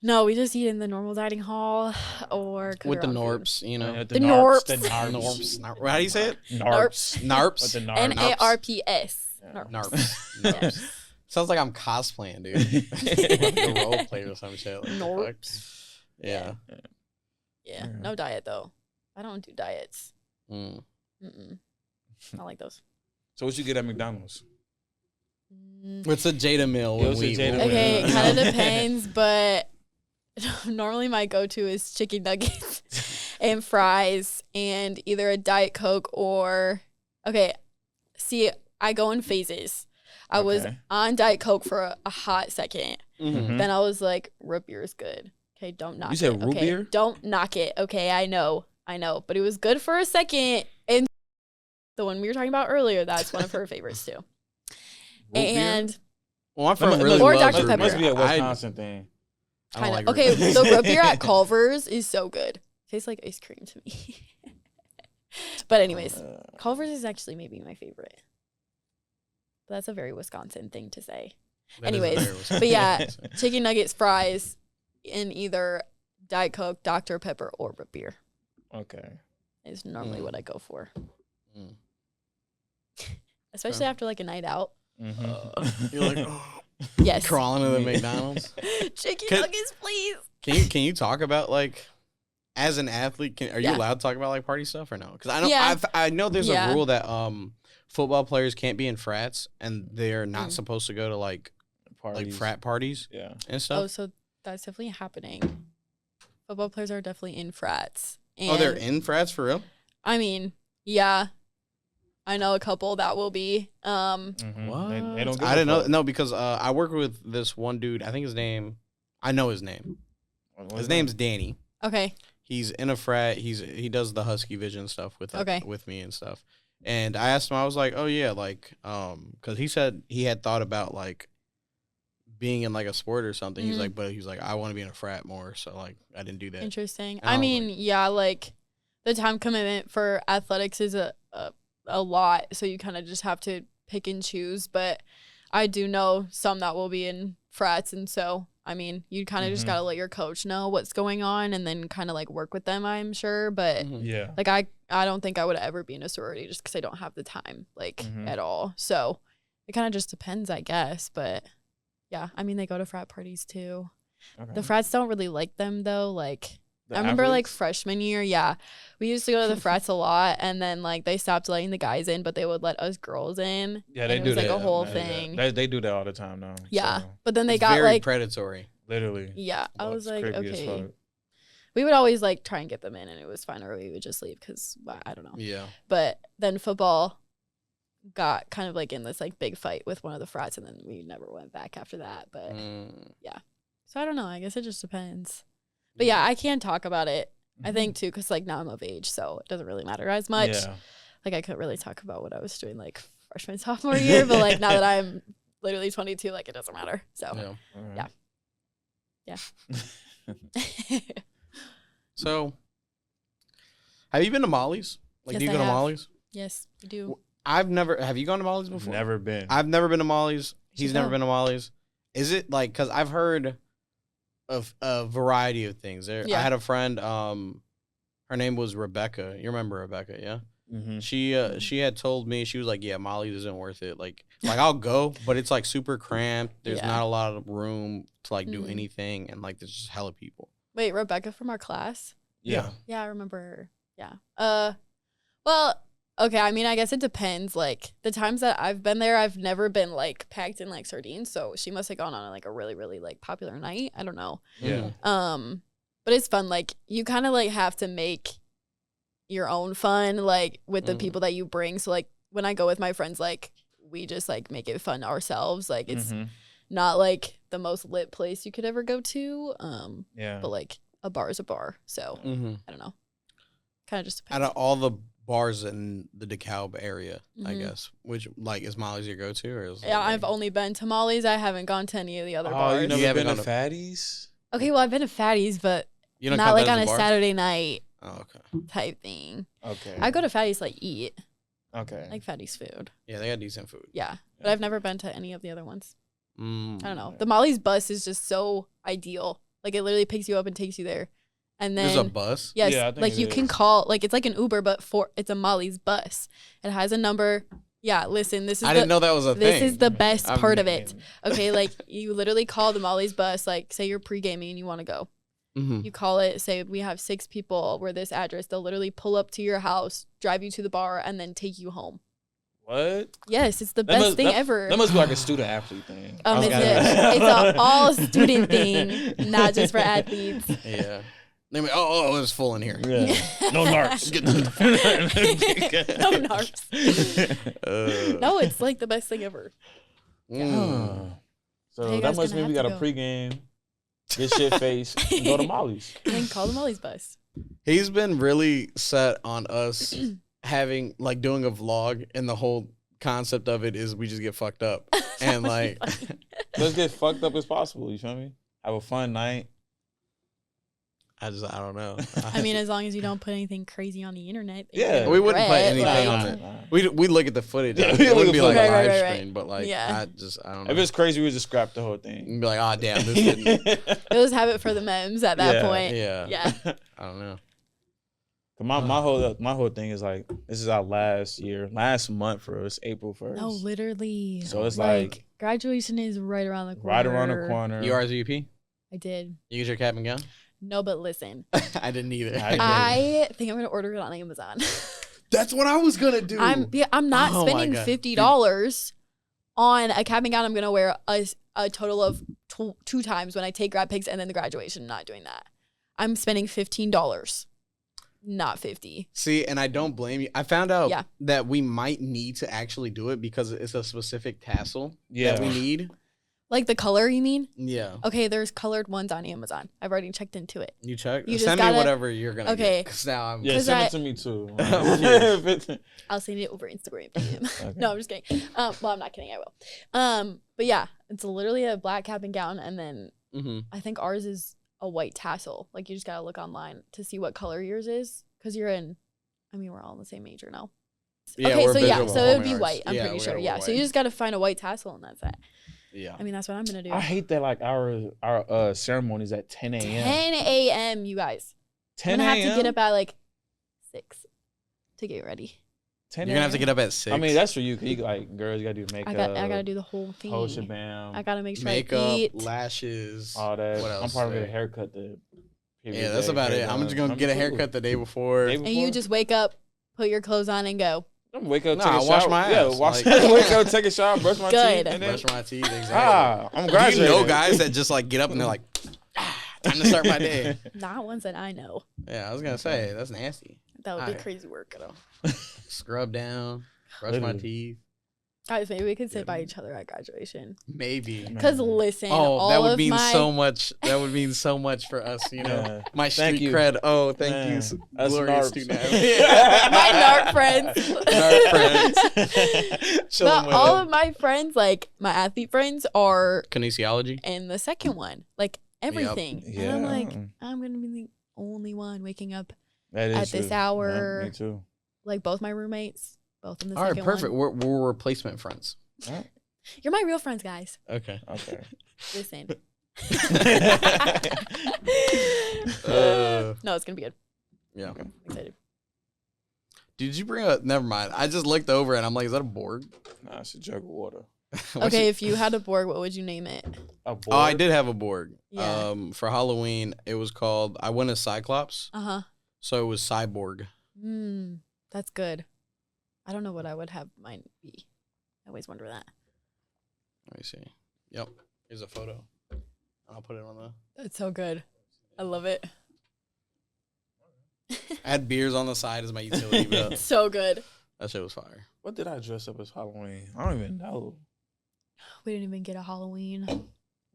no, we just eat in the normal dining hall or cook With our the own food. Norps, you know. The Norps. The Narps. Norps. How do you say it? Narps. Narps. With the Narps. NARPS. Yeah. Narps. Yeah. Narps. Sounds like I'm cosplaying, dude. Like a role play or some shit. Like, Norps. Yeah. Yeah, no diet though. I don't do diets. Mm. I like those. So what you get at McDonald's? What's a Jada meal? Yeah, what's a Jada meal? Okay, it kind of depends, but normally my go-to is chicken nuggets and fries and either a Diet Coke or okay. See, I go in phases. I was on Diet Coke for a hot second. Mm-hmm. Then I was like, root beer is good. Okay, don't knock it. You said root okay? beer? Don't knock it. Okay, I know. But it was good for a second. And the one we were talking about earlier, that's one of her favorites too. And well, my friend It really Or loves Dr. root Pepper. must be a beer. Wisconsin thing. I don't like okay, root beer. the root beer at Culver's is so good. Tastes like ice cream to me. But anyways, Culver's is actually maybe my favorite. But that's a very Wisconsin thing to say. That is Anyways, very Wisconsin. but yeah, chicken nuggets, fries, in either Diet Coke, Dr. Pepper, or root beer Okay. is normally what I go for. Mm. Especially after like a night out. You're like, oh, Yes. crawling to the McDonald's. Chicken Can- nuggets, please. Can you talk about like, as an athlete, are you Yeah. allowed to talk about like party stuff or no? Because I know Yeah. I know there's Yeah. a rule that football players can't be in frats and they're not supposed to go to like frat parties Yeah. and Oh, stuff. so that's definitely happening. Football players are definitely in frats. Oh, they're And, in frats for real? I mean, yeah. I know a couple that will be. What? They don't give I a didn't know. fuck. No, because I work with this one dude. I think his name. I know his name. His name's Danny. Okay. He's in a frat. He does the Husky Vision stuff with Okay. with me and stuff. And I asked him. I was like, oh yeah, like because he said he had thought about like being in like a sport or something. He's like, but he's like, I want to be in a frat more. So like, I didn't do that. Interesting. And I I was mean, yeah, like the time commitment for athletics is a lot. So you kind of just have to pick and choose. But I do know some that will be in frats. And so, I mean, you kind of just got to let your coach know what's going on and then kind of like work with them, I'm sure. But Yeah. like, I don't think I would ever be in a sorority just because I don't have the time, like, at all. So it kind of just depends, I guess. But yeah, I mean, they go to frat parties too. Okay. The frats don't really like them though. Like, The I remember like athletes? freshman year, yeah, we used to go to the frats a lot, and then like they stopped letting the guys in, but they would let us girls in. Yeah, and they it do was that. like a whole Yeah, thing. They do that all the time now. Yeah, So, but then they It's got very like, predatory. literally. yeah, I Well, was it's like, creepy as okay. fuck. We would always like try and get them in, and it was fine, or we would just leave because I don't know. Yeah. But then football got kind of like in this like big fight with one of the frats, and then we never went back after that. But so I don't know. I guess it just depends. But yeah, I can talk about it. I think too, because like now I'm of age, so it doesn't really matter as much. Yeah. Like I couldn't really talk about what I was doing like freshman, sophomore year, but like now that I'm literally 22, like it doesn't matter. So All right. yeah. So, have you been to Molly's? Like, Yes, do you I go to have. Molly's? Yes, I do. I've never. Have you gone to Molly's before? Never been. I've never been to Molly's. He's should never go. been to Molly's. Is it like, because I've heard of a variety of things. I Yeah. had a friend. Her name was Rebecca. You remember Rebecca? Yeah. Mm-hmm. She had told me, she was like, yeah, Molly's isn't worth it. Like I'll go, but it's like super cramped. There's Yeah. not a lot of room to like do Mhm. anything, and like there's just hella people. Wait, Rebecca from our class? Yeah. Yeah, I remember her. Yeah. Well, Okay, I mean, I guess it depends. Like, the times that I've been there, I've never been, like, packed in, like, sardines. So she must have gone on, like, a really, really, like, popular night. I don't know. Yeah. But it's fun. Like, you kind of, like, have to make your own fun, like, with the people that you bring. So, like, when I go with my friends, like, we just, like, make it fun ourselves. Like, it's not, like, the most lit place you could ever go to. But, like, a bar is a bar. So, I don't know. Kind of just depends. Out of all the bars in the DeKalb area, I guess, which, like, is Molly's your go-to? Or is I've only been to Molly's. I haven't gone to any of the other bars. Oh, you never haven't been to gone Fatty's? Okay, well, I've been to Fatty's, but You don't not, count like, that on as a bar? Saturday night Oh, okay. type thing. Okay. I go to Fatty's, like, eat. Okay. Like Fatty's food. Yeah, they got decent food. Yeah. But I've never been to any of the other ones. I don't know. Okay. The Molly's bus is just so ideal. Like, it literally picks you up and takes you there. And then There's a bus? yes, Yeah, I think like it you can is. call, like, it's like an Uber, but it's a Molly's bus. It has a number. Yeah, listen, this is I didn't know that was a this thing. is the best I'm part of it. Okay, like, you literally call the Molly's bus, like, say you're pre-gaming and you want to go. You call it, say we have 6 people, we're this address. They'll literally pull up to your house, drive you to the bar, and then take you home. What? Yes, it's the best thing ever. That must be like a student athlete thing. It's an all student thing, not just for athletes. Yeah. They mean, oh, it was full in here. Yeah. No narcs. No narcs. No, it's like the best thing ever. So Hey, you that guys must gonna mean we have got to a go. pregame, get shit faced, and go to Molly's. And then call the Molly's bus. He's been really set on us having, like, doing a vlog, and the whole concept of it is we just get fucked up. And, like, Let's get fucked up as possible. You feel me? Have a fun night. I don't know. I mean, as long as you don't put anything crazy on the internet. that Yeah. you we wouldn't put regret, anything like- on it. We look at the footage. Yeah, It we look wouldn't at be like a footage. live Right. stream, but, like, Yeah. I don't know. If it's crazy, we would just scrap the whole thing. You'd be like, oh, damn, this didn't. We'll just have it for the memes at that Yeah. point. Yeah. Yeah. I don't know. My whole thing is like, this is our last month for us, April 1st. No, literally. So it's like graduation is right around the corner. right around the corner. You RSVP? I did. You get your cap and gown? No, but listen. I didn't either. I think I'm gonna order it on Amazon. That's what I was gonna do. I'm not Oh my spending God. $50 on a cap and gown I'm gonna wear a total of 2 times when I take grad pics and then the graduation. Not doing that. I'm spending $15, not 50. See, and I don't blame you. I found out Yeah. that we might need to actually do it because it's a specific tassel Yeah. that we need. Like the color, you mean? Yeah. Okay, there's colored ones on Amazon. I've already checked into it. You check? You just Send me gotta- whatever you're gonna Okay. get. Because now I'm Yeah, 'Cause send I- it to me too. I'll send it over Instagram. DM. Okay. No, I'm just kidding. Well, I'm not kidding. I will. But yeah, it's literally a black cap and gown, and then I think ours is a white tassel. Like, you just gotta look online to see what color yours is, because you're in. I mean, we're all in the same major now. Yeah, Okay, we're so yeah, visual so it would performing be arts. white. I'm Yeah, pretty we sure. gotta Yeah, wear so you white. just gotta find a white tassel, and that's it. Yeah. I mean, that's what I'm gonna do. I hate that like our ceremony's at 10 a.m. 10 a.m. You guys. 10 I'm gonna have to a.m.? get up at like 6 to get ready. 10 You're gonna have to a.m.? get up at 6. I mean, that's for you. 'Cause you like girls, you gotta do makeup. I gotta do the whole thing. whole shebang. I gotta make sure I makeup, eat. lashes, all that. What else? I'm probably gonna get a haircut the previous Yeah, that's day, about it. hair I'm just done. gonna get a cool. haircut the day before. Day And you before? just wake up, put your clothes on, and go. I'm wake up, Nah, take a I wash shower. my Yeah, ass, wash. like- Wake up, take a shower, brush my Good. teeth, and then Brush my teeth. Exactly. I'm Do graduating. you know guys that just like get up and they're like, time to start my day? Not ones that I know. Yeah, I was gonna say that's nasty. That would be Alright. crazy work. Scrub down, brush my Literally. teeth. Guys, maybe we could sit by each other at graduation. Maybe. Because listen, Oh, all that would of mean my so much. That would mean so much for us, you know. Yeah. My Thank street you. cred. Oh, thank Man, you, us glorious narcs. student. my narc friends. Narc friends. Chilling But with all them. of my friends, like my athlete friends, are Kinesiology. in the second one. Like everything. And I'm like, I'm gonna be the only one waking up That is at this true. hour. Yeah, me too. like both my roommates, both in the All right, second perfect. one. We're replacement friends. You're my real friends, guys. Okay. Okay. Listen. Uh, No, it's gonna be good. Yeah. I'm excited. Did you bring up? Never mind. I just looked over and I'm like, is that a board? Nah, it's a jug of water. What's Okay, it- if you had a Borg, what would you name it? A board? Oh, I did have a board. Yeah. For Halloween, it was called. I went as Cyclops, Uh huh. so it was Cyborg. That's good. I don't know what I would have mine be. I always wonder that. Let me see. Yep. Here's a photo. I'll put it on the. That's so good. I love it. I had beers on the side as my utility belt. So good. That shit was fire. What did I dress up as Halloween? I don't even know. We didn't even get a Halloween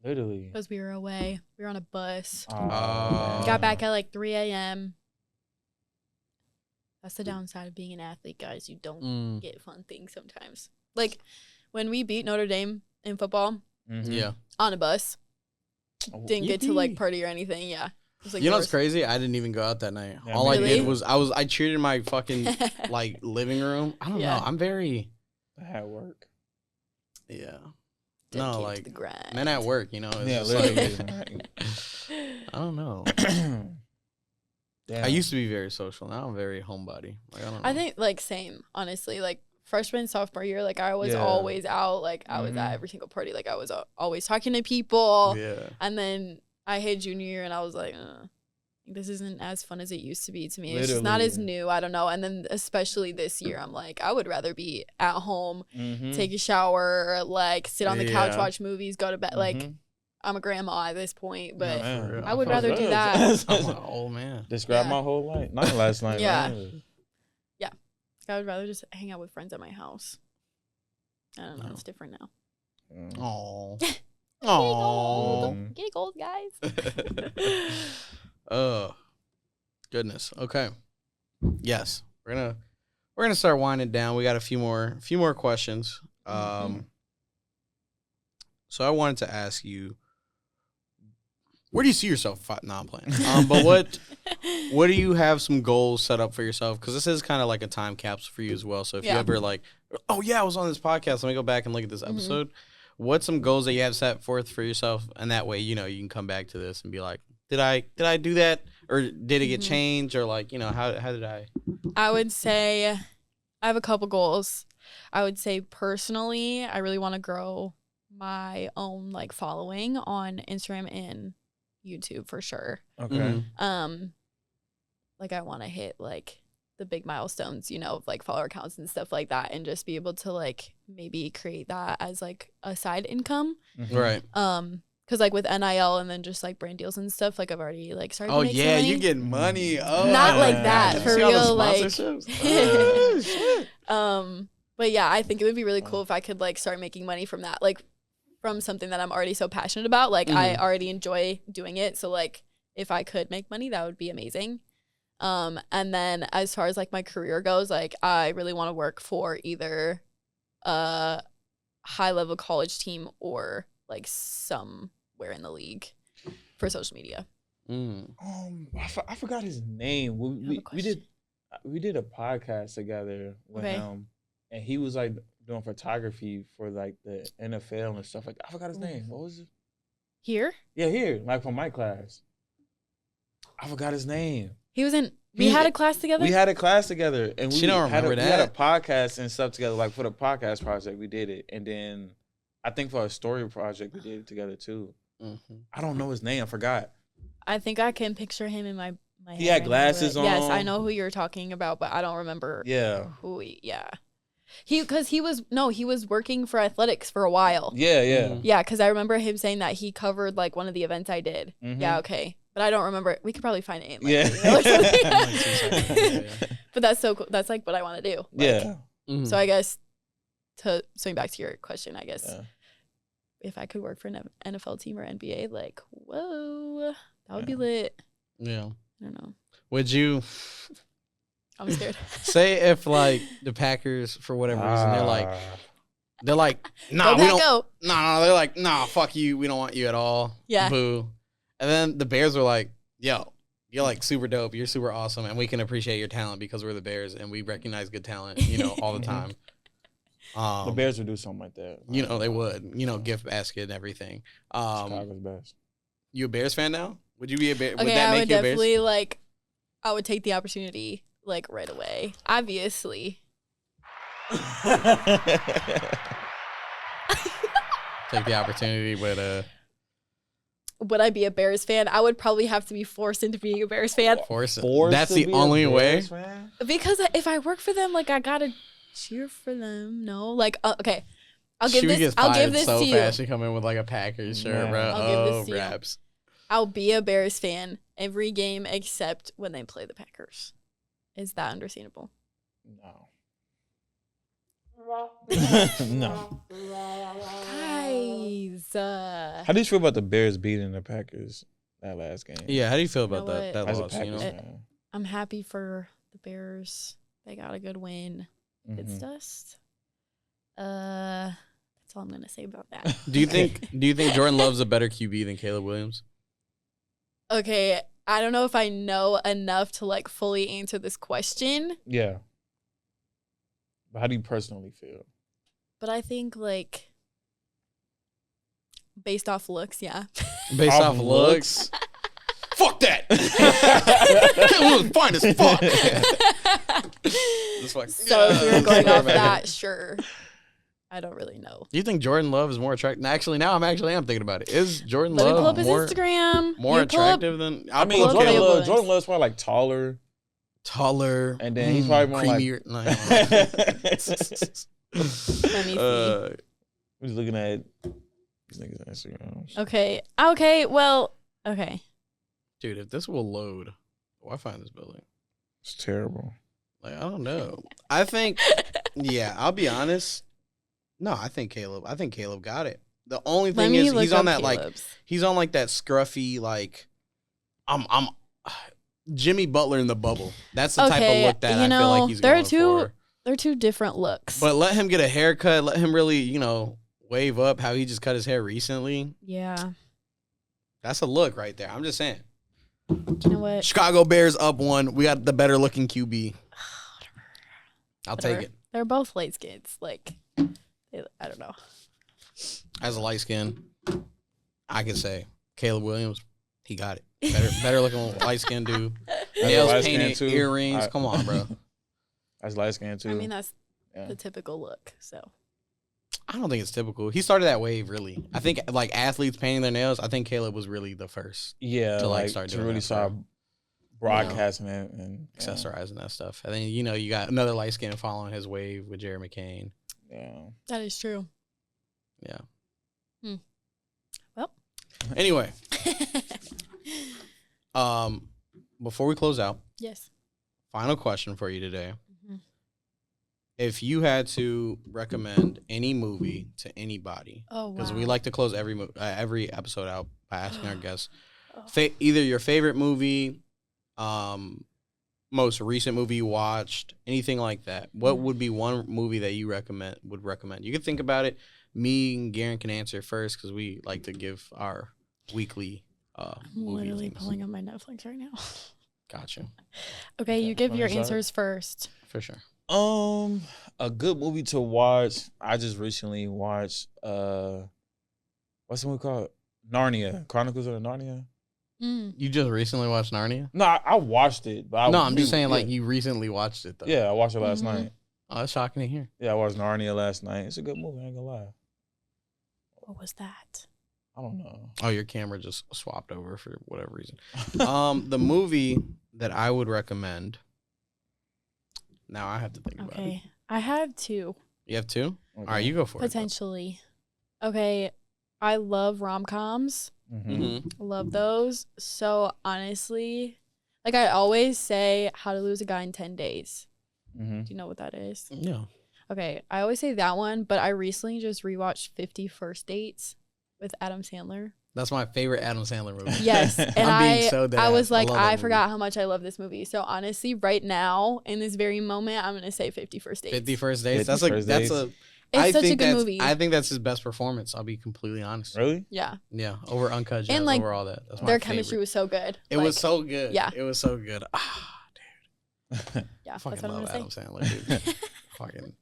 Literally. because we were away. We were on a bus. Oh, Got back at like 3 a.m. That's the downside of being an athlete, guys. You don't get fun things sometimes. Like when we beat Notre Dame in football Mhm. Yeah. on a bus, Oh, didn't get to like yippee. party or anything. Yeah. It was, like, You know the what's crazy? I didn't even go out that night. Yeah, All I Really? did was I cheered in my fucking worst. like living room. I don't Yeah. know. I'm very I had work. yeah. Dedicated No, to like the grind. men at work. You know. It's Yeah, just literally. like, I don't know. Damn. I used to be very social. Now I'm very homebody. Like I don't know. I think like same, honestly. Like freshman, sophomore year, like I was Yeah. always out. Like I was at Mhm. every single party. Like I was always talking to people. Yeah. And then I hit junior year and I was like, this isn't as fun as it used to be to me. It's just not as Literally. new. I don't know. And then especially this year, I'm like, I would rather be at home, Mhm. take a shower, like sit on the couch, Yeah. watch movies, go to bed. Like Mhm. I'm a grandma at this point, but Man, for real. I would rather do that. I'm an old man. Describe Yeah. my whole life. Not last night. Yeah. Man. I would rather just hang out with friends at my house. I don't know. No. It's different now. Mm. Oh. Getting Oh. old. Getting old, guys. Oh, goodness. Okay. Yes, we're gonna start winding down. We got a few more questions. So I wanted to ask you, where do you see yourself? No, I'm playing. But what do you have some goals set up for yourself? Because this is kind of like a time capsule for you as well. So if you Yeah. ever like, oh yeah, I was on this podcast. Let me go back and look at this episode. What's some goals that you have set forth for yourself? And that way, you know, you can come back to this and be like, did I do that, or did it get changed, or like, you know, how did I? I would say I have a couple goals. I would say personally, I really want to grow my own like following on Instagram and YouTube for sure. Okay. Like I want to hit like the big milestones, you know, of like follower counts and stuff like that, and just be able to like maybe create that as like a side income. Mhm. Right. Because like with NIL and then just like brand deals and stuff, like I've already like started. Oh to make some yeah, money. you getting money. Oh, Not like yeah. that, Did you for see all the real, like- sponsorships? Oh, shit. But yeah, I think it would be really cool if I could like start making money from that, like from something that I'm already so passionate about. Like I already enjoy doing it, so like if I could make money, that would be amazing. And then as far as like my career goes, like I really want to work for either a high level college team or like somewhere in the league for social media. I forgot his name. We did a podcast together with Okay. him, and he was like doing photography for like the NFL and stuff like that. I forgot his name. What was it? Here, Yeah, here, like from my class. I forgot his name. he was in. We He- had a class together. We had a class together, and we She don't had remember we had a that? podcast and stuff together. Like for the podcast project, we did it, and then I think for a story project, we did it together too. I don't know his name. I forgot. I think I can picture him in my head. He had right now, glasses but- Yes, I on. know who you're talking about, but I don't remember Yeah, who. He was working for athletics for a while. yeah. Yeah, because I remember him saying that he covered like one of the events I did. Mhm. Yeah, okay, but I don't remember it. We could probably find it. In, like, Yeah. an email or something. Like 2 seconds, yeah. But that's so cool. That's like what I want to do. Like, Yeah. Mhm. So I guess to swing back to your question, I guess Yeah. if I could work for an NFL team or NBA, like whoa, that would be Yeah. lit. Yeah. I don't know. Would you I'm scared. say if like the Packers for whatever reason they're like nah, Go we Pack, don't go. no, they're like, nah, fuck you, we don't want you at all. Yeah. Boo. And then the Bears were like, yo, you're like super dope, you're super awesome, and we can appreciate your talent because we're the Bears and we recognize good talent, you know, all the time. The Bears would do something like that. You know, they would, you know, gift basket and everything. Chicago's best. You a Bears fan now? Would you be a Bear? Would Okay, that I make would you a Bears? definitely like. I would take the opportunity like right away. Obviously, Take the opportunity, but would I be a Bears fan? I would probably have to be forced into being a Bears fan force it. Forced That's to the be a only way. Bears fan? because if I work for them, like I gotta cheer for them. No, like okay. I'll She give would this. get I'll give fired this so to you. fast. She come in with like a Packers shirt, Man. bro. I'll give this to you. Raps. I'll be a Bears fan every game except when they play the Packers. Is that understandable? No. No. Guys, How do you feel about the Bears beating the Packers that last game? Yeah, how do you feel about know that? That As a loss, Packers you know? fan. I'm happy for the Bears. They got a good win. It's Mhm. dust. That's all I'm gonna say about that. Do you think Jordan Love's a better QB than Caleb Williams? Okay, I don't know if I know enough to like fully answer this question, Yeah. But how do you personally feel? but I think like based off looks, yeah. Based Off off looks? Fuck that! Caleb Williams fine as fuck. Just like, So if we were going off Man. that, sure. I don't really know. Do you think Jordan Love is more attractive? Actually, now I'm thinking about it. Is Jordan Let me pull Love up his more Instagram. more You pull up- attractive than? I mean, pull up Jordan Caleb Love, Williams. Jordan Love's probably like taller. taller, And then he's probably more like- creamier. No, Let me see. We're just looking at these niggas' Instagrams. Okay. Okay. Well. Okay. dude, if this will load, Wi-Fi in this building. It's terrible. Like, I don't know. I think, yeah, I'll be honest. No, I think Caleb got it. The only Let thing me is look he's on up that like Caleb's. he's on like that scruffy like I'm Jimmy Butler in the bubble. That's the type Okay, of look that you I feel know, like he's there are going two- for. They're two different looks. But let him get a haircut. Let him really, wave up how he just cut his hair recently. yeah. That's a look right there. I'm just saying. You know what? Chicago Bears up 1. We got the better looking QB. I'll take Whatever. it. They're both light skins. Like, I don't know. As a light skin, I can say Caleb Williams, he got it. Better looking light skin dude. Nails light-skinned painted, too. earrings. Come on, bro. That's light skin too. I mean, that's yeah. the typical look. So I don't think it's typical. He started that wave, really. I think, like, athletes painting their nails, I think Caleb was really the first Yeah, to, like, like start to doing really that, start bro. broadcasting it and accessorizing that stuff. And then, you got another light skin following his wave with Jerry McCain. Yeah. that is true. Yeah. Well. Anyway, before we close out, Yes. final question for you today. Mhm. If you had to recommend any movie to anybody, Oh wow. because we like to close every episode out by asking our guests, Oh. either your favorite movie, most recent movie you watched, anything like that. What would be one movie that you would recommend? You can think about it. Me and Garen can answer first because we like to give our weekly I'm movie literally things. pulling up my Netflix right now. Gotcha. Okay, you give Wanna your start? answers first. For sure. A good movie to watch. I just recently watched what's the movie called? Narnia. Chronicles of Narnia. Mm. You just recently watched Narnia? No, I watched it, but No, I'm just saying, yeah. like, you recently watched it, though. Yeah, I watched it last Mhm. night. Oh, that's shocking to hear. Yeah, I watched Narnia last night. It's a good movie, I ain't gonna lie. What was that? I don't know. Oh, your camera just swapped over for whatever reason. The movie that I would recommend. Now I have to think about it. Okay, I have two You have two? Okay. All right, you go for potentially. Okay, I love rom-coms. Mhm. it. Mm-hmm. Love those. So honestly, like I always say, How to Lose a Guy in 10 Days. Mhm. Do you know what that is? Yeah. Okay, I always say that one, but I recently just rewatched 50 First Dates with Adam Sandler. That's my favorite Adam Sandler movie. Yes, and I'm being I so dead was ass. like, love that I movie. forgot how much I love this movie. So honestly, right now in this very moment, I'm gonna say 50 First Dates. 50 First Dates. 50 That's a First that's Dates. a It's I such a think good that's movie. I think that's his best performance, I'll be completely honest. Really? Yeah, Yeah, over Uncut Gems, And, like, over all that. That's my their favorite. chemistry was so good. It was so good. yeah. It was so good. Ah, Yeah, I fucking that's what I'm love gonna Adam say. Sandler, dude. Fucking.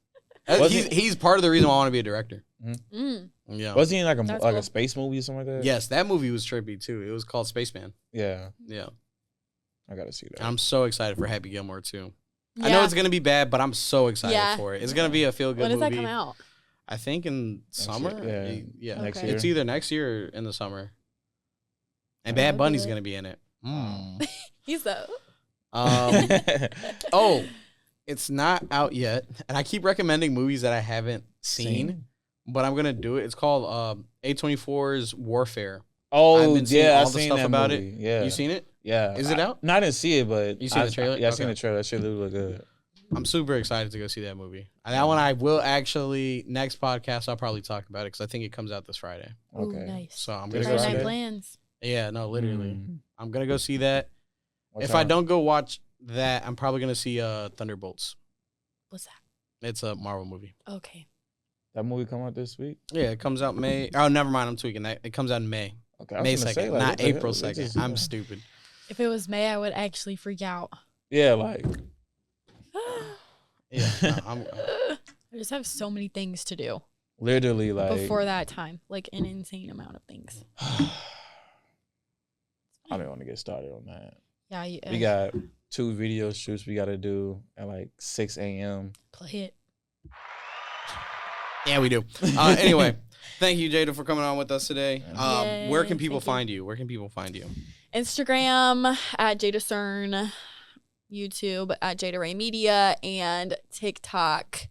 Was He's part of the reason why I want to be a director. Mm. Yeah. Was he in like a That's like cool. a space movie or something like that? Yes, that movie was trippy too. It was called Spaceman. Yeah, Yeah. I gotta see that. And I'm so excited for Happy Gilmore too. I Yeah. know it's gonna be bad, but I'm so excited Yeah. for it. It's gonna be a feel good When does movie. that come out? I think in summer. year, Yeah. Next Okay. year. It's either next year or in the summer. And I Bad love Bunny's it. gonna be in it. He's so. Um, oh, It's not out yet, and I keep recommending movies that I haven't seen. But I'm gonna do it. It's called A24's Warfare. Oh, I've been seeing yeah, all I've the seen stuff that about movie. it. Yeah, You seen it? Yeah, Is it out? No, I didn't see it, but You seen the trailer? Yeah, I seen Okay. the trailer. That shit look good. I'm super excited to go see that movie. And that one I will actually next podcast I'll probably talk about it because I think it comes out this Friday. Ooh, Okay. nice. So I'm This gonna go Friday see night that. plans. Yeah, no, literally. Mm. I'm gonna go see that. What If I time? don't go watch that, I'm probably gonna see Thunderbolts. What's that? It's a Marvel movie. Okay. That movie come out this week. Yeah, it comes out May. Oh, never mind. I'm tweaking that. It comes out in May. Okay, I was May gonna 2nd, say, like, not what the hell? April They 2nd. just- I'm stupid. If it was May, I would actually freak out. Yeah, like Yeah, no, I'm. I just have so many things to do literally, like before that time, like an insane amount of things. I don't want to get started on that. Yeah, We got 2 video shoots we got to do at like 6 a.m. play it. Yeah, we do. Anyway, thank you, Jada, for coming on with us today. Yay, Where can people thank you. find you? Where can people find you? Instagram at Jada Cern, YouTube at Jada Ray Media, and TikTok.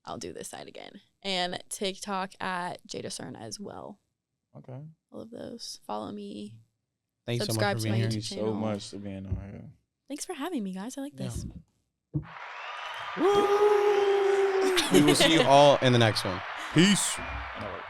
I'll do this side again. And TikTok at Jada Cern as well. Okay. All of those. Follow me. Thank you so Subscribe much to for my being Thank here. you YouTube so channel. much for being on here. Thanks for having me, guys. I like Yeah. this. We will see you all in the next one. Peace. All right.